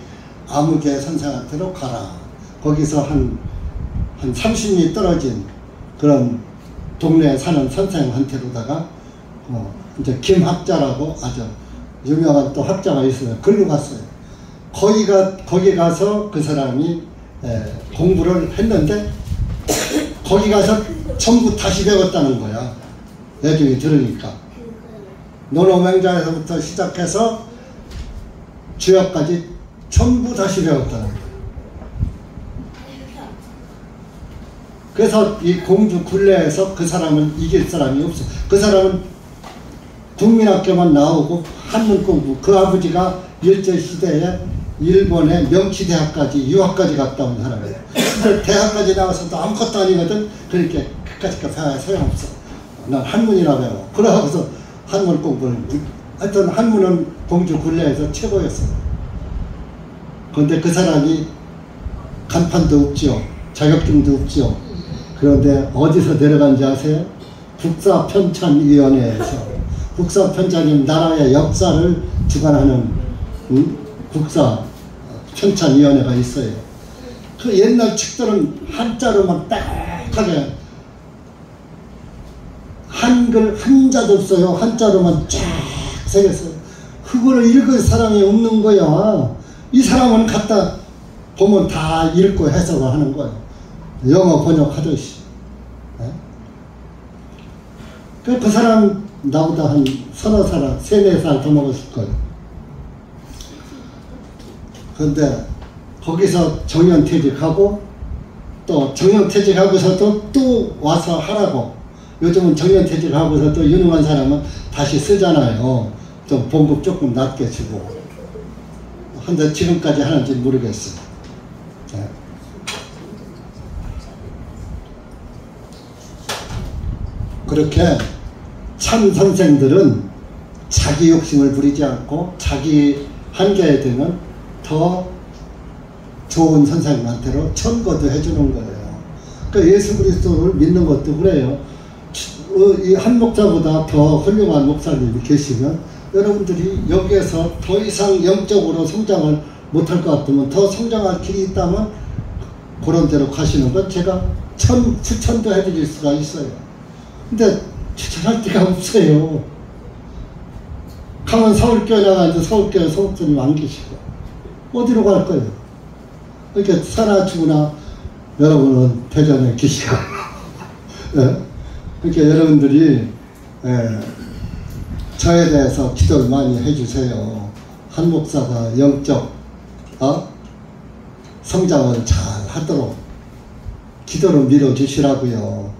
아무개 선생한테로 가라. 거기서 한 30리 떨어진 그런 동네에 사는 선생한테로다가 이제 김학자라고 아주 유명한 또 학자가 있어요. 글로 갔어요. 거기 가서 그 사람이 공부를 했는데 거기 가서 전부 다시 배웠다는 거야. 내중이 들으니까. 논어맹자에서부터 시작해서 주역까지 전부 다시 배웠다는 거야. 그래서 이 공주 굴레에서 그 사람은 이길 사람이 없어. 그 사람은 국민학교만 나오고 한문 공부, 그 아버지가 일제시대에 일본의 명치대학까지 유학까지 갔다 온 사람이에요. 근데 대학까지 나와서도 아무것도 아니거든. 그러니까 그까짓 거 배워야 소용없어. 난 한문이나 배워. 그러고서 한문 공부를, 하여튼 한문은 공주 굴레에서 최고였어. 그런데 그 사람이 간판도 없지요. 자격증도 없지요. 그런데 어디서 내려간지 아세요? 국사편찬위원회에서. 국사편찬은 나라의 역사를 주관하는 국사편찬위원회가 있어요. 그 옛날 책들은 한자로만 딱하게 한글 한자도 없어요. 한자로만 쫙 새겼어요. 그거를 읽을 사람이 없는 거야. 이 사람은 갖다 보면 다 읽고 해석을 하는 거예요. 영어 번역하듯이. 그 사람 나보다 한 서너 살, 세네 살 더 먹었을 거예요. 그런데 거기서 정년퇴직하고 또 정년퇴직하고서도 또 와서 하라고. 요즘은 정년퇴직하고서도 유능한 사람은 다시 쓰잖아요. 좀 봉급 조금 낮게 주고. 근데 지금까지 하는지 모르겠어요. 네. 그렇게 참 선생들은 자기 욕심을 부리지 않고 자기 한계에 되면 더 좋은 선생님한테로 천거도 해주는 거예요. 그러니까 예수 그리스도를 믿는 것도 그래요. 이 한 목사보다 더 훌륭한 목사님이 계시면 여러분들이 여기에서 더 이상 영적으로 성장을 못할 것 같으면 더 성장할 길이 있다면 그런 데로 가시는 건 제가 추천도 해드릴 수가 있어요. 근데 추천할 데가 없어요. 가면 서울교회 나가는데 서울교회 성도님 안 계시고 어디로 갈 거예요? 그러니까 사나 죽으나 여러분은 대전에 계시고 네? 그러니까 여러분들이 저에 대해서 기도를 많이 해주세요. 한 목사가 영적 성장을 잘 하도록 기도를 밀어주시라고요.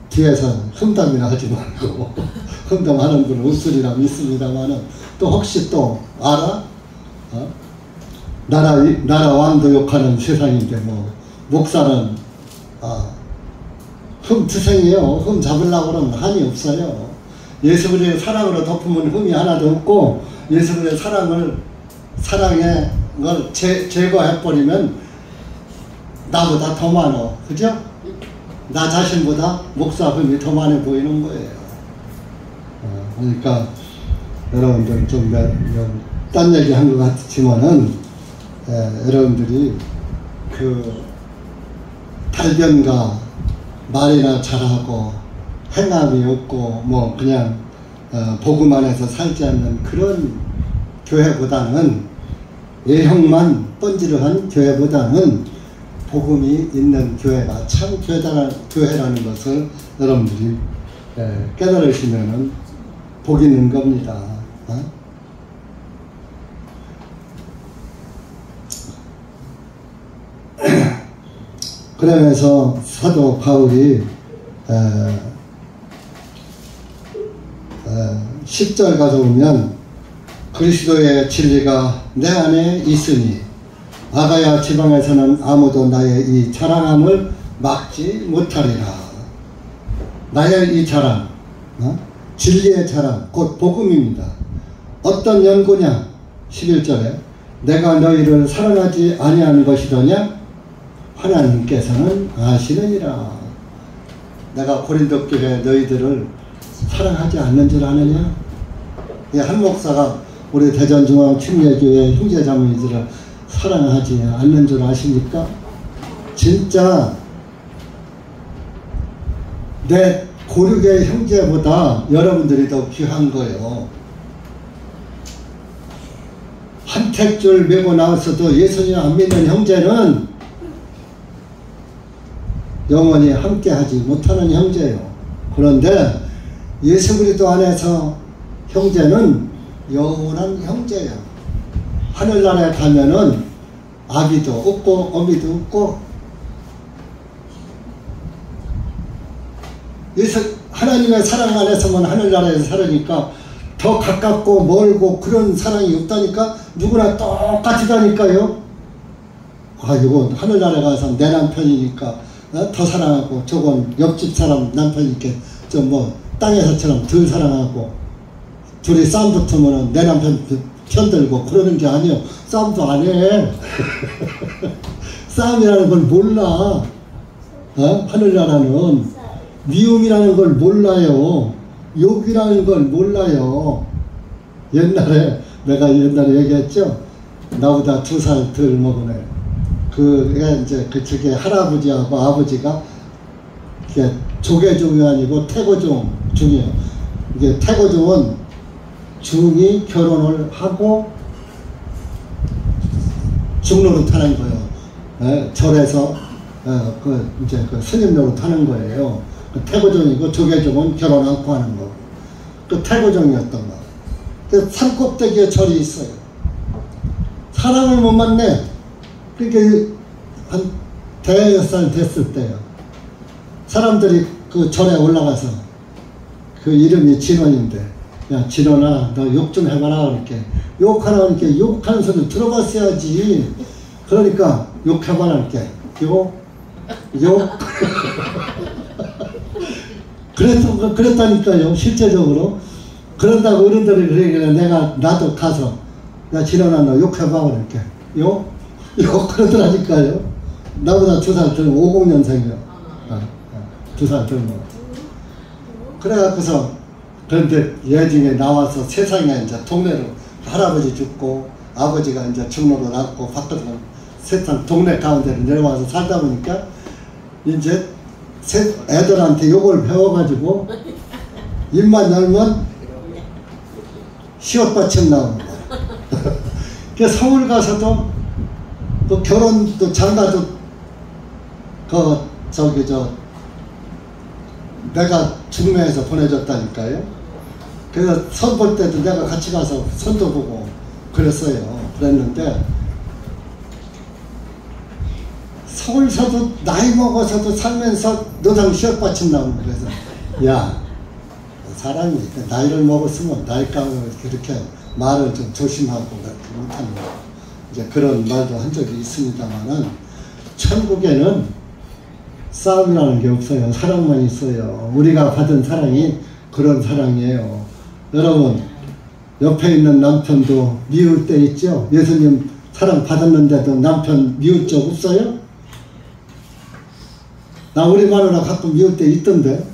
뒤에서 흠담이나 하지 말고 흠담하는 분은 없으리라 믿습니다만은 또 혹시 또 알아? 나라 왕도 욕하는 세상인데 뭐 목사는 흠투생이에요. 흠 잡으려고 그러면 한이 없어요. 예수 그리스도의 사랑으로 덮으면 흠이 하나도 없고 예수 그리스도의 사랑의 걸 제거해버리면 나보다 더 많어. 그죠? 나 자신보다 목사 흠이 더 많이 보이는 거예요. 그러니까 여러분들 좀 딴 얘기 한 것 같지만은 여러분들이 그 달변가 말이나 잘하고 행함이 없고 뭐 그냥 복음 안에서 살지 않는 그런 교회보다는 예형만 번지르한 교회보다는 복음이 있는 교회가 참 교회라는 것을 여러분들이 깨달으시면은 복 있는 겁니다. 그러면서 사도 바울이 10절 가져오면 그리스도의 진리가 내 안에 있으니 아가야 지방에서는 아무도 나의 이 자랑함을 막지 못하리라. 나의 이 자랑, 진리의 자랑, 곧 복음입니다. 어떤 연고냐? 11절에 내가 너희를 사랑하지 아니하는 것이더냐? 하나님께서는 아시느니라. 내가 고린도 교회 너희들을 사랑하지 않는 줄 아느냐? 한 목사가 우리 대전중앙침례교회 형제자매들을 사랑하지 않는 줄 아십니까? 진짜 내 고륙의 형제보다 여러분들이 더 귀한 거예요. 한 택줄 메고 나왔어도 예수님 안 믿는 형제는 영원히 함께하지 못하는 형제예요. 그런데 예수 그리스도 안에서 형제는 영원한 형제예요. 하늘나라에 가면은 아비도 없고 어미도 없고 하나님의 사랑 안에서만 하늘나라에서 살으니까 더 가깝고 멀고 그런 사랑이 없다니까. 누구나 똑같이다니까요. 이건 하늘나라에 가서 내 남편이니까 더 사랑하고 저건 옆집 사람 남편이니까 좀 뭐 땅에서처럼 덜 사랑하고 둘이 싸움 붙으면 내 남편 편들고 그러는 게 아니에요. 싸움도 안 해. 싸움이라는 걸 몰라. 하늘나라는 미움이라는 걸 몰라요. 욕이라는 걸 몰라요. 옛날에 내가 얘기했죠. 나보다 2살 덜 먹은 애. 그가 이제 그쪽에 할아버지하고 아버지가 이게 조계종이 아니고 태고종 중이에요. 이게 태고종은 중이 결혼을 하고 중로로 타는 거예요. 절에서 이제 그 스님 노릇 하는 거예요. 그 태고종이고 조계종은 결혼 않고 하는 거. 그 태고종이었던 거. 그 산꼭대기에 절이 있어요. 사람을 못 만내. 그러니까 한 대여섯 살 됐을 때요. 사람들이 그 절에 올라가서 그 이름이 진원인데, 야 진원아 너 욕 좀 해봐라. 이렇게 욕하라. 이렇게 욕하는 소리 들어봤어야지. 그러니까 욕해봐라. 이렇게 욕 그랬다니까요. 실제적으로 그런다고 어른들이 그러길래 나도 가서 야 진원아 너 욕해봐. 이렇게 욕 그러더라니까요. 나보다 2살 덜 50년생이요. 2살 덜 먹어. 그래갖고서 그런데 예중에 나와서 세상에 이제 동네로 할아버지 죽고 아버지가 이제 중로로 낳고 바꿔서 세상 동네 가운데로 내려와서 살다 보니까 이제 애들한테 욕을 배워가지고 입만 열면 시옷받침 나오는 거야. 그 서울 가서도 또 결혼도 장가도 내가 중매에서 보내줬다니까요. 그래서 선 볼 때도 내가 같이 가서 선도 보고 그랬어요. 그랬는데 서울서도 나이 먹어서도 살면서 노상 시옷받침 나오는 거예요. 그래서 야 사람이 나이를 먹었으면 나이값을 그렇게 말을 좀 조심하고 그렇게 못하는 거예요. 이제 그런 말도 한 적이 있습니다만은 천국에는 싸움이라는 게 없어요. 사랑만 있어요. 우리가 받은 사랑이 그런 사랑이에요. 여러분 옆에 있는 남편도 미울 때 있죠? 예수님 사랑 받았는데도 남편 미울 적 없어요? 나 우리 마누라 가끔 미울 때 있던데.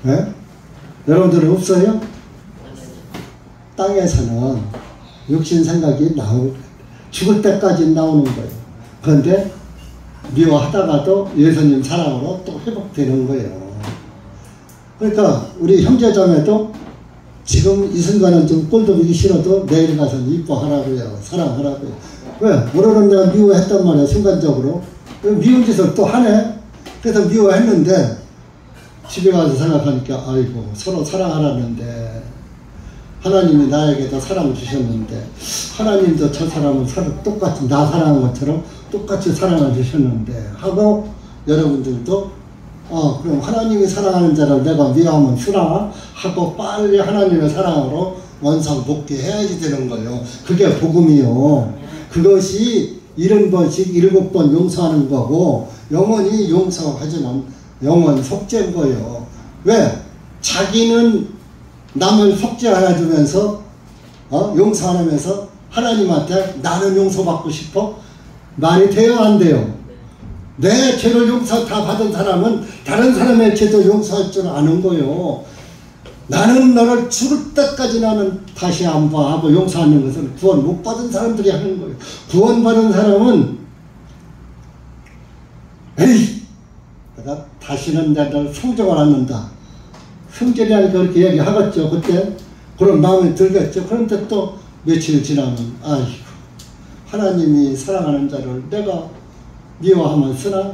네? 여러분들은 없어요? 땅에서는 육신 생각이 죽을 때까지 나오는 거예요. 그런데 미워하다가도 예수님 사랑으로 또 회복되는 거예요. 그러니까 우리 형제자매도 지금 이 순간은 좀 꼴도 보기 싫어도 내일 가서 이뻐하라고요. 사랑하라고요. 왜? 오늘은 내가 미워했단 말이야. 순간적으로. 미운 짓을 또 하네. 그래서 미워했는데 집에 가서 생각하니까 아이고 서로 사랑하라는데 하나님이 나에게도 사랑을 주셨는데 하나님도 저 사람을 똑같이 나 사랑한 것처럼 똑같이 사랑을 주셨는데 하고 여러분들도 그럼 하나님이 사랑하는 자를 내가 미워하면 쓰라 하고 빨리 하나님의 사랑으로 원상복귀해야지 되는 거예요. 그게 복음이요. 그것이 70번씩 7번 용서하는 거고 영원히 용서하지는 영원 속죄인 거예요. 왜? 자기는 남을 속죄하여 주면서 용서하면서 하나님한테 나는 용서받고 싶어? 말이 돼요 안 돼요? 내 죄를 용서 다 받은 사람은 다른 사람의 죄도 용서할 줄 아는 거예요. 나는 너를 죽을 때까지 나는 다시 안 봐 하고 용서하는 것은 구원 못 받은 사람들이 하는 거예요. 구원 받은 사람은 에이 내가 다시는 내가 성정을 않는다. 성질이라니까 그렇게 얘기하겠죠. 그때 그런 마음이 들겠죠. 그런데 또 며칠 지나면 아이고 하나님이 사랑하는 자를 내가 미워하면 쓰나?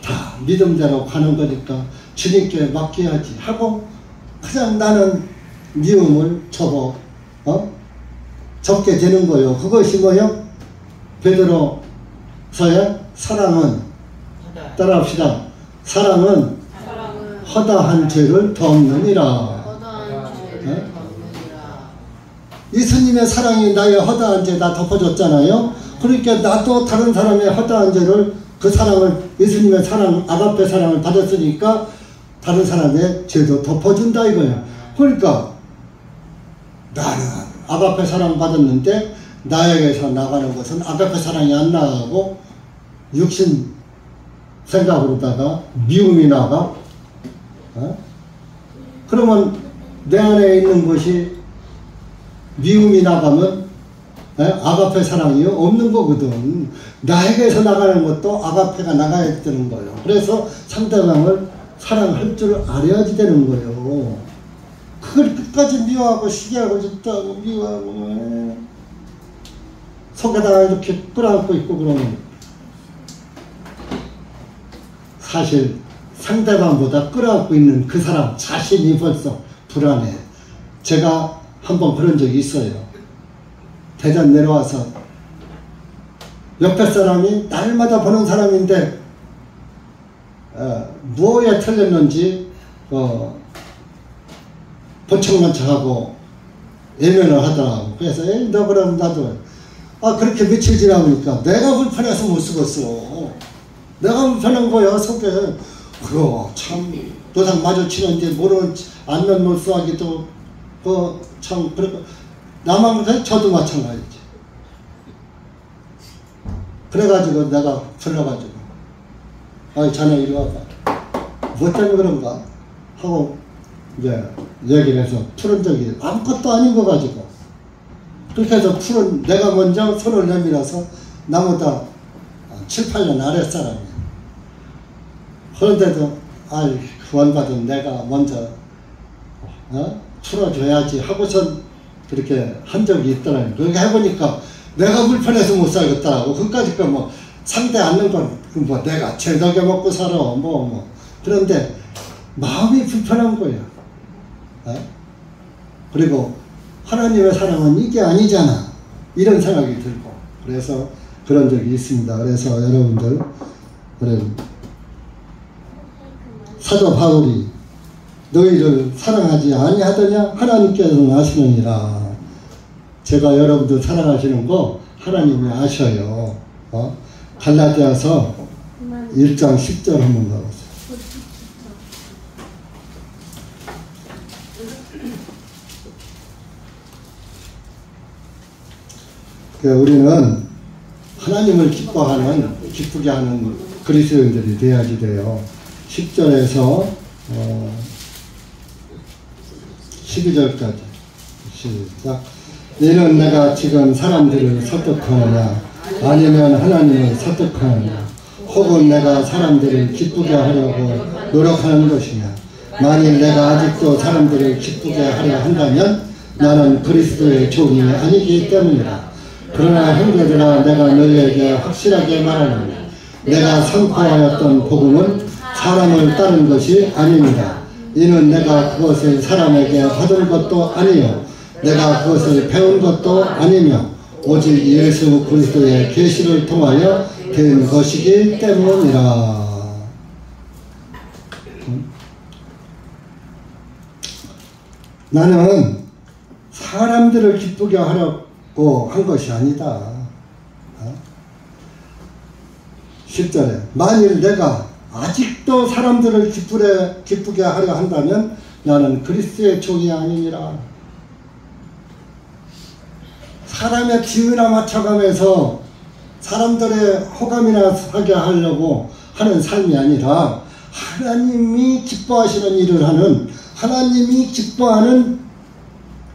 다 믿음대로 가는 거니까 주님께 맡겨야지 하고 그냥 나는 미움을 접게 되는 거예요. 그것이 뭐요? 베드로서의 사랑은 따라합시다. 사랑은 허다한 죄를 덮느니라. 예수님의 사랑이 나의 허다한 죄 다 덮어줬잖아요. 그러니까 나도 다른 사람의 허다한 죄를 그 사랑을 예수님의 사랑 아가페 사랑을 받았으니까 다른 사람의 죄도 덮어준다 이거예요. 그러니까 나는 아가페 사랑 받았는데 나에게서 나가는 것은 아가페 사랑이 안 나가고 육신 생각으로다가 미움이 나가? 그러면 내 안에 있는 것이 미움이 나가면 아가페 사랑이 없는 거거든. 나에게서 나가는 것도 아가페가 나가야 되는 거예요. 그래서 상대방을 사랑할 줄 알아야지 되는 거예요. 그걸 끝까지 미워하고 시기하고 싶다고 미워하고 속에다가 이렇게 끌어안고 있고 그러면 사실 상대방보다 끌어안고 있는 그 사람 자신이 벌써 불안해. 제가 한번 그런 적이 있어요. 대전 내려와서 옆에 사람이 날마다 보는 사람인데 뭐에 틀렸는지 번쩍번쩍하고 예면을 하더라고. 그래서 너 그럼 나도 그렇게 며칠 지나보니까 내가 불편해서 못 쓰겠어. 내가 불편한 거야 속에. 그거 참 도상 마주치는지 모르는 안면 몰수하기도 참 그렇고 나만 그래 저도 마찬가지지. 그래가지고 내가 불러가지고 자네 이리 와봐. 뭐 때문에 그런가 하고 이제 얘기를 해서 풀은 적이 아무것도 아닌 거 가지고 그렇게 해서 풀은 내가 먼저 손을 내밀어서 나보다 7, 8년 아랫사람이야. 그런데도 구원받은 내가 먼저 풀어줘야지 하고선 그렇게 한 적이 있더라고요. 그렇게 해보니까 내가 불편해서 못 살겠다고. 그까짓 거 뭐 상대 않는 건 뭐 내가 제덕에 먹고 살아 그런데 마음이 불편한 거예요. 그리고 하나님의 사랑은 이게 아니잖아 이런 생각이 들고 그래서 그런 적이 있습니다. 그래서 여러분들 사도 바울이 너희를 사랑하지 아니하더냐 하나님께서는 아시느니라. 제가 여러분들 사랑하시는 거 하나님이 아셔요. 갈라디아서 1장 10절 한번 가보세요. 우리는 하나님을 기쁘게 하는 그리스도인들이 돼야지 돼요. 10절에서 12절까지 시작. 너는 내가 지금 사람들을 설득하느냐 아니면 하나님을 설득하느냐 혹은 내가 사람들을 기쁘게 하려고 노력하는 것이냐. 만일 내가 아직도 사람들을 기쁘게 하려 한다면 나는 그리스도의 종이 아니기 때문이다. 그러나 형제들아 내가 너희에게 확실하게 말하노니 내가 선포하였던 복음은 사람을 따른 것이 아닙니다. 이는 내가 그것을 사람에게 받은 것도 아니요 내가 그것을 배운 것도 아니며 오직 예수 그리스도의 계시를 통하여 된 것이기 때문이라. 나는 사람들을 기쁘게 하려고 한 것이 아니다. 10절에 만일 내가 아직도 사람들을 기쁘게 하려 한다면 나는 그리스도의 종이 아니니라. 사람의 기운이나 맞춰가면서 사람들의 호감이나 하게 하려고 하는 삶이 아니라 하나님이 기뻐하시는 일을 하는 하나님이 기뻐하는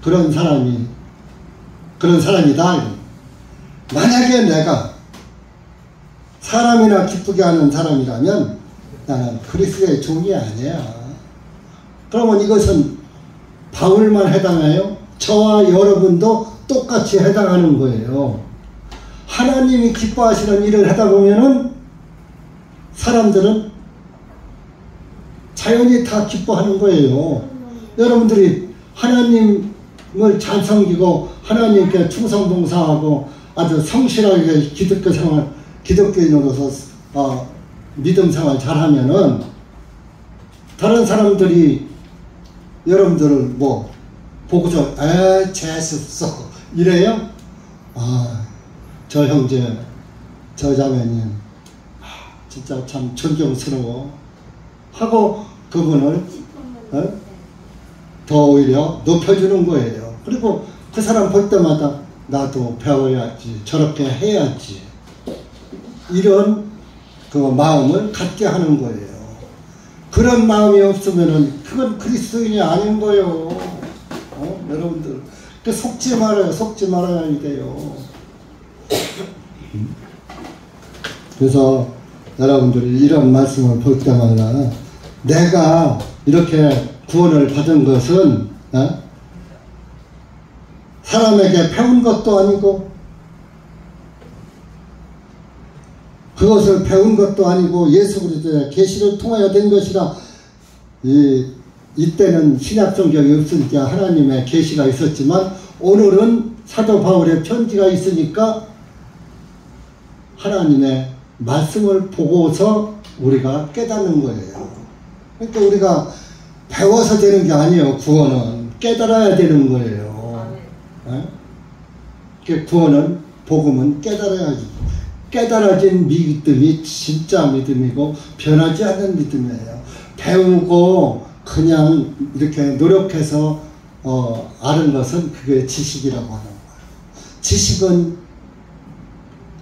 그런 사람이다. 만약에 내가 사람이나 기쁘게 하는 사람이라면 나는 그리스도의 종이 아니야. 그러면 이것은 바울만 해당해요? 저와 여러분도 똑같이 해당하는 거예요. 하나님이 기뻐하시는 일을 하다 보면은 사람들은 자연히 다 기뻐하는 거예요. 여러분들이 하나님을 잘 섬기고 하나님께 충성봉사하고 아주 성실하게 기독교인으로서 믿음 생활 잘하면은 다른 사람들이 여러분들을 보고서 재수없어 이래요? 저 형제 저 자매님 진짜 참 존경스러워 하고 그분을 더 오히려 높여주는 거예요. 그리고 그 사람 볼 때마다 나도 배워야지 저렇게 해야지 이런 그 마음을 갖게 하는 거예요. 그런 마음이 없으면은 그건 그리스도인이 아닌 거예요. 여러분들 그 속지 말아요. 속지 말아야 돼요. 그래서 여러분들이 이런 말씀을 볼 때마다 내가 이렇게 구원을 받은 것은 사람에게 배운 것도 아니고 그것을 배운 것도 아니고 예수 그리스도의 계시를 통하여 된 것이라. 이때는 신약 성경이 없으니까 하나님의 계시가 있었지만 오늘은 사도 바울의 편지가 있으니까 하나님의 말씀을 보고서 우리가 깨닫는 거예요. 그러니까 우리가 배워서 되는 게 아니에요. 구원은 깨달아야 되는 거예요. 구원은 복음은 깨달아야지. 깨달아진 믿음이 진짜 믿음이고 변하지 않는 믿음이에요. 배우고 그냥 이렇게 노력해서 아는 것은 그게 지식이라고 하는 거예요.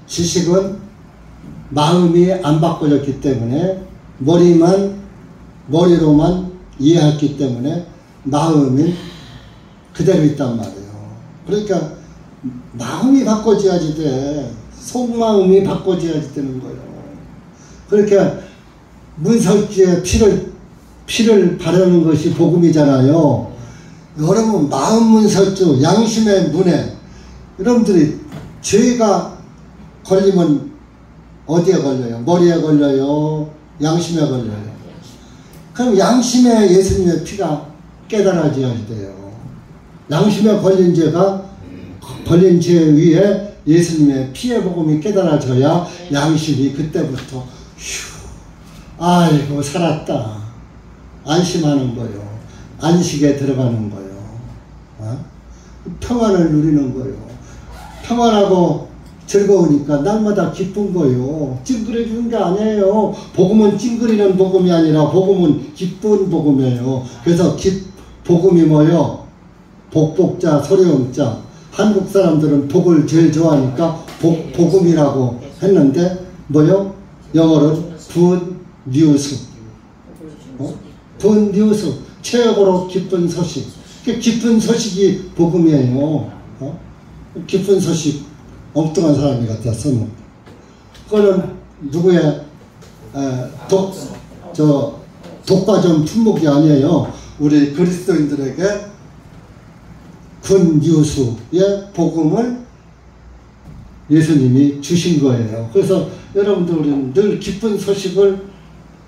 지식은 마음이 안 바꿔졌기 때문에 머리로만 이해했기 때문에 마음이 그대로 있단 말이에요. 그러니까 마음이 바꿔져야지 돼. 속마음이 바꿔져야지 되는 거예요. 그러니까 문설주에 피를 바르는 것이 복음이잖아요. 여러분 마음 문설주, 양심의 문에 여러분들이 죄가 걸리면 어디에 걸려요? 머리에 걸려요? 양심에 걸려요? 그럼 양심에 예수님의 피가 깨달아져야 돼요. 양심에 걸린 죄 위에 예수님의 피의 복음이 깨달아져야 양심이 그때부터 아이고 살았다 안심하는 거예요. 안식에 들어가는 거예요. 평안을 누리는 거예요. 평안하고 즐거우니까 날마다 기쁜 거예요. 찡그려주는 게 아니에요. 복음은 찡그리는 복음이 아니라 복음은 기쁜 복음이에요. 그래서 복음이 뭐예요? 복복자 소리음자. 한국 사람들은 복을 제일 좋아하니까 복음이라고 했는데 뭐요? 영어로는 굿뉴스. 굿뉴스. 최고로 기쁜 소식. 기쁜 소식이 복음이에요. 기쁜 소식. 엉뚱한 사람이 같았어. 그거는 누구의 독과점 품목이 아니에요. 우리 그리스도인들에게 굿뉴스의 복음을 예수님이 주신 거예요. 그래서 여러분들은 늘 기쁜 소식을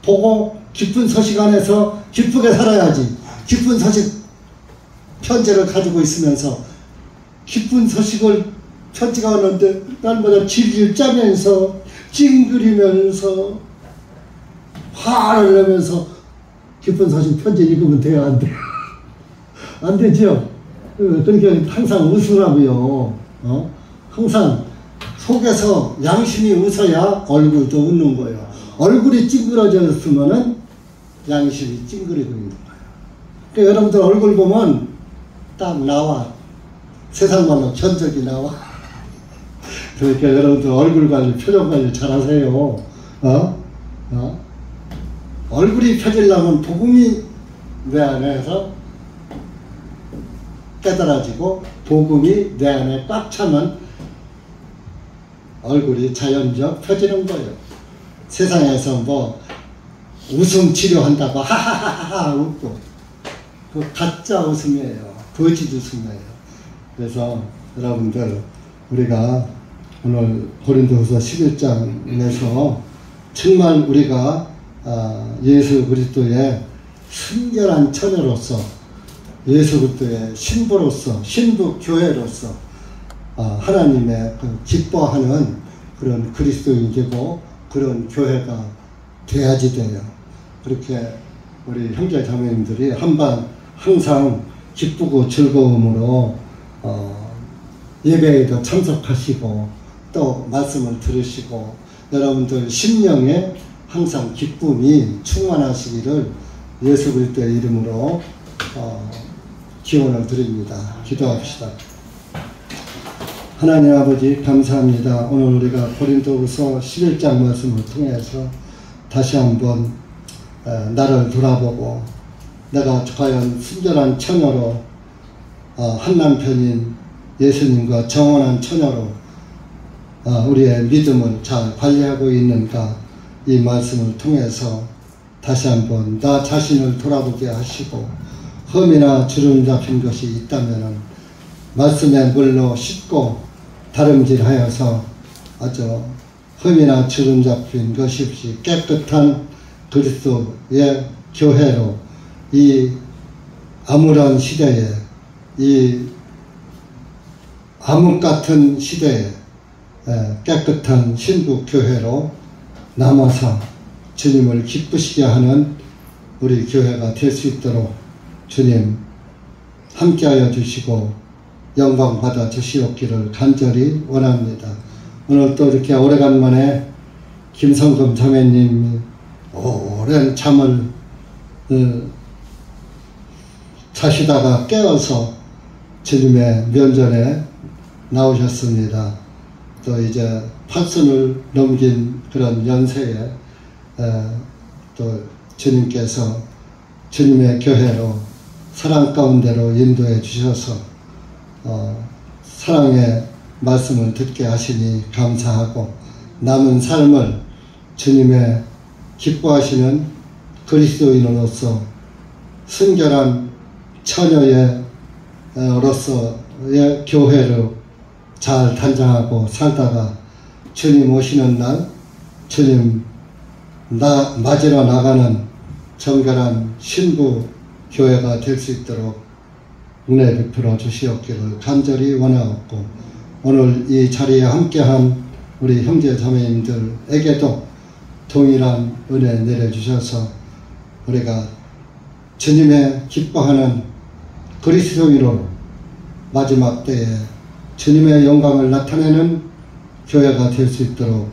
보고 기쁜 소식 안에서 기쁘게 살아야지. 기쁜 소식 편지를 가지고 있으면서 기쁜 소식을 편지가 왔는데 날마다 질질 짜면서 찡그리면서 화를 내면서 기쁜 소식 편지 읽으면 돼요? 안 돼요? 안 되죠? 그러니까 항상 웃으라고요. 항상 속에서 양심이 웃어야 얼굴도 웃는 거예요. 얼굴이 찡그러졌으면은 양심이 찡그리고 있는 거예요. 그러니까 여러분들 얼굴 보면 딱 나와. 세상 말로 견적이 나와. 그러니까 여러분들 얼굴 관리, 표정 관리 잘 하세요. 얼굴이 펴지려면 복음이 내 안에서 깨달아지고 복음이 내 안에 꽉 차면 얼굴이 자연적 펴지는 거예요. 세상에서 뭐 웃음 치료한다고 하하하하 웃고 그 가짜 웃음이에요. 거짓 웃음이에요. 그래서 여러분들 우리가 오늘 고린도후서 11장에서 정말 우리가 예수 그리스도의 순결한 처녀로서 예수 그리스도의 신부로서 신부 교회로서 하나님의 그 기뻐하는 그런 그리스도인이고 그런 교회가 돼야지 돼요. 그렇게 우리 형제 자매님들이 항상 기쁘고 즐거움으로 예배에도 참석하시고 또 말씀을 들으시고 여러분들 심령에 항상 기쁨이 충만하시기를 예수 그리스도의 이름으로 기원을 드립니다. 기도합시다. 하나님 아버지 감사합니다. 오늘 우리가 고린도후서 11장 말씀을 통해서 다시 한번 나를 돌아보고 내가 과연 순전한 처녀로 한 남편인 예수님과 정원한 처녀로 우리의 믿음을 잘 관리하고 있는가, 이 말씀을 통해서 다시 한번 나 자신을 돌아보게 하시고 흠이나 주름 잡힌 것이 있다면 말씀의 물로 씻고 다름질하여서 아주 흠이나 주름 잡힌 것이 없이 깨끗한 그리스도의 교회로 이 암울한 시대에, 이 암흑 같은 시대에 깨끗한 신부 교회로 남아서 주님을 기쁘시게 하는 우리 교회가 될 수 있도록 주님 함께하여 주시고 영광 받아 주시옵기를 간절히 원합니다. 오늘 또 이렇게 오래간만에 김성금 자매님이 오랜 잠을 자시다가 깨어서 주님의 면전에 나오셨습니다. 또 이제 80을 넘긴 그런 연세에 또 주님께서 주님의 교회로 사랑 가운데로 인도해 주셔서 사랑의 말씀을 듣게 하시니 감사하고 남은 삶을 주님의 기뻐하시는 그리스도인으로서 순결한 처녀로서의 교회로 잘 단장하고 살다가 주님 오시는 날 주님 맞으러 나가는 정결한 신부 교회가 될 수 있도록 은혜 베풀어 주시옵기를 간절히 원하옵고, 오늘 이 자리에 함께한 우리 형제 자매님들에게도 동일한 은혜 내려주셔서 우리가 주님의 기뻐하는 그리스도인으로 마지막 때에 주님의 영광을 나타내는 교회가 될 수 있도록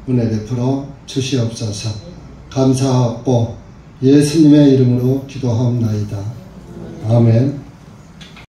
은혜 베풀어 주시옵소서. 감사하고 예수님의 이름으로 기도하옵나이다. 아멘.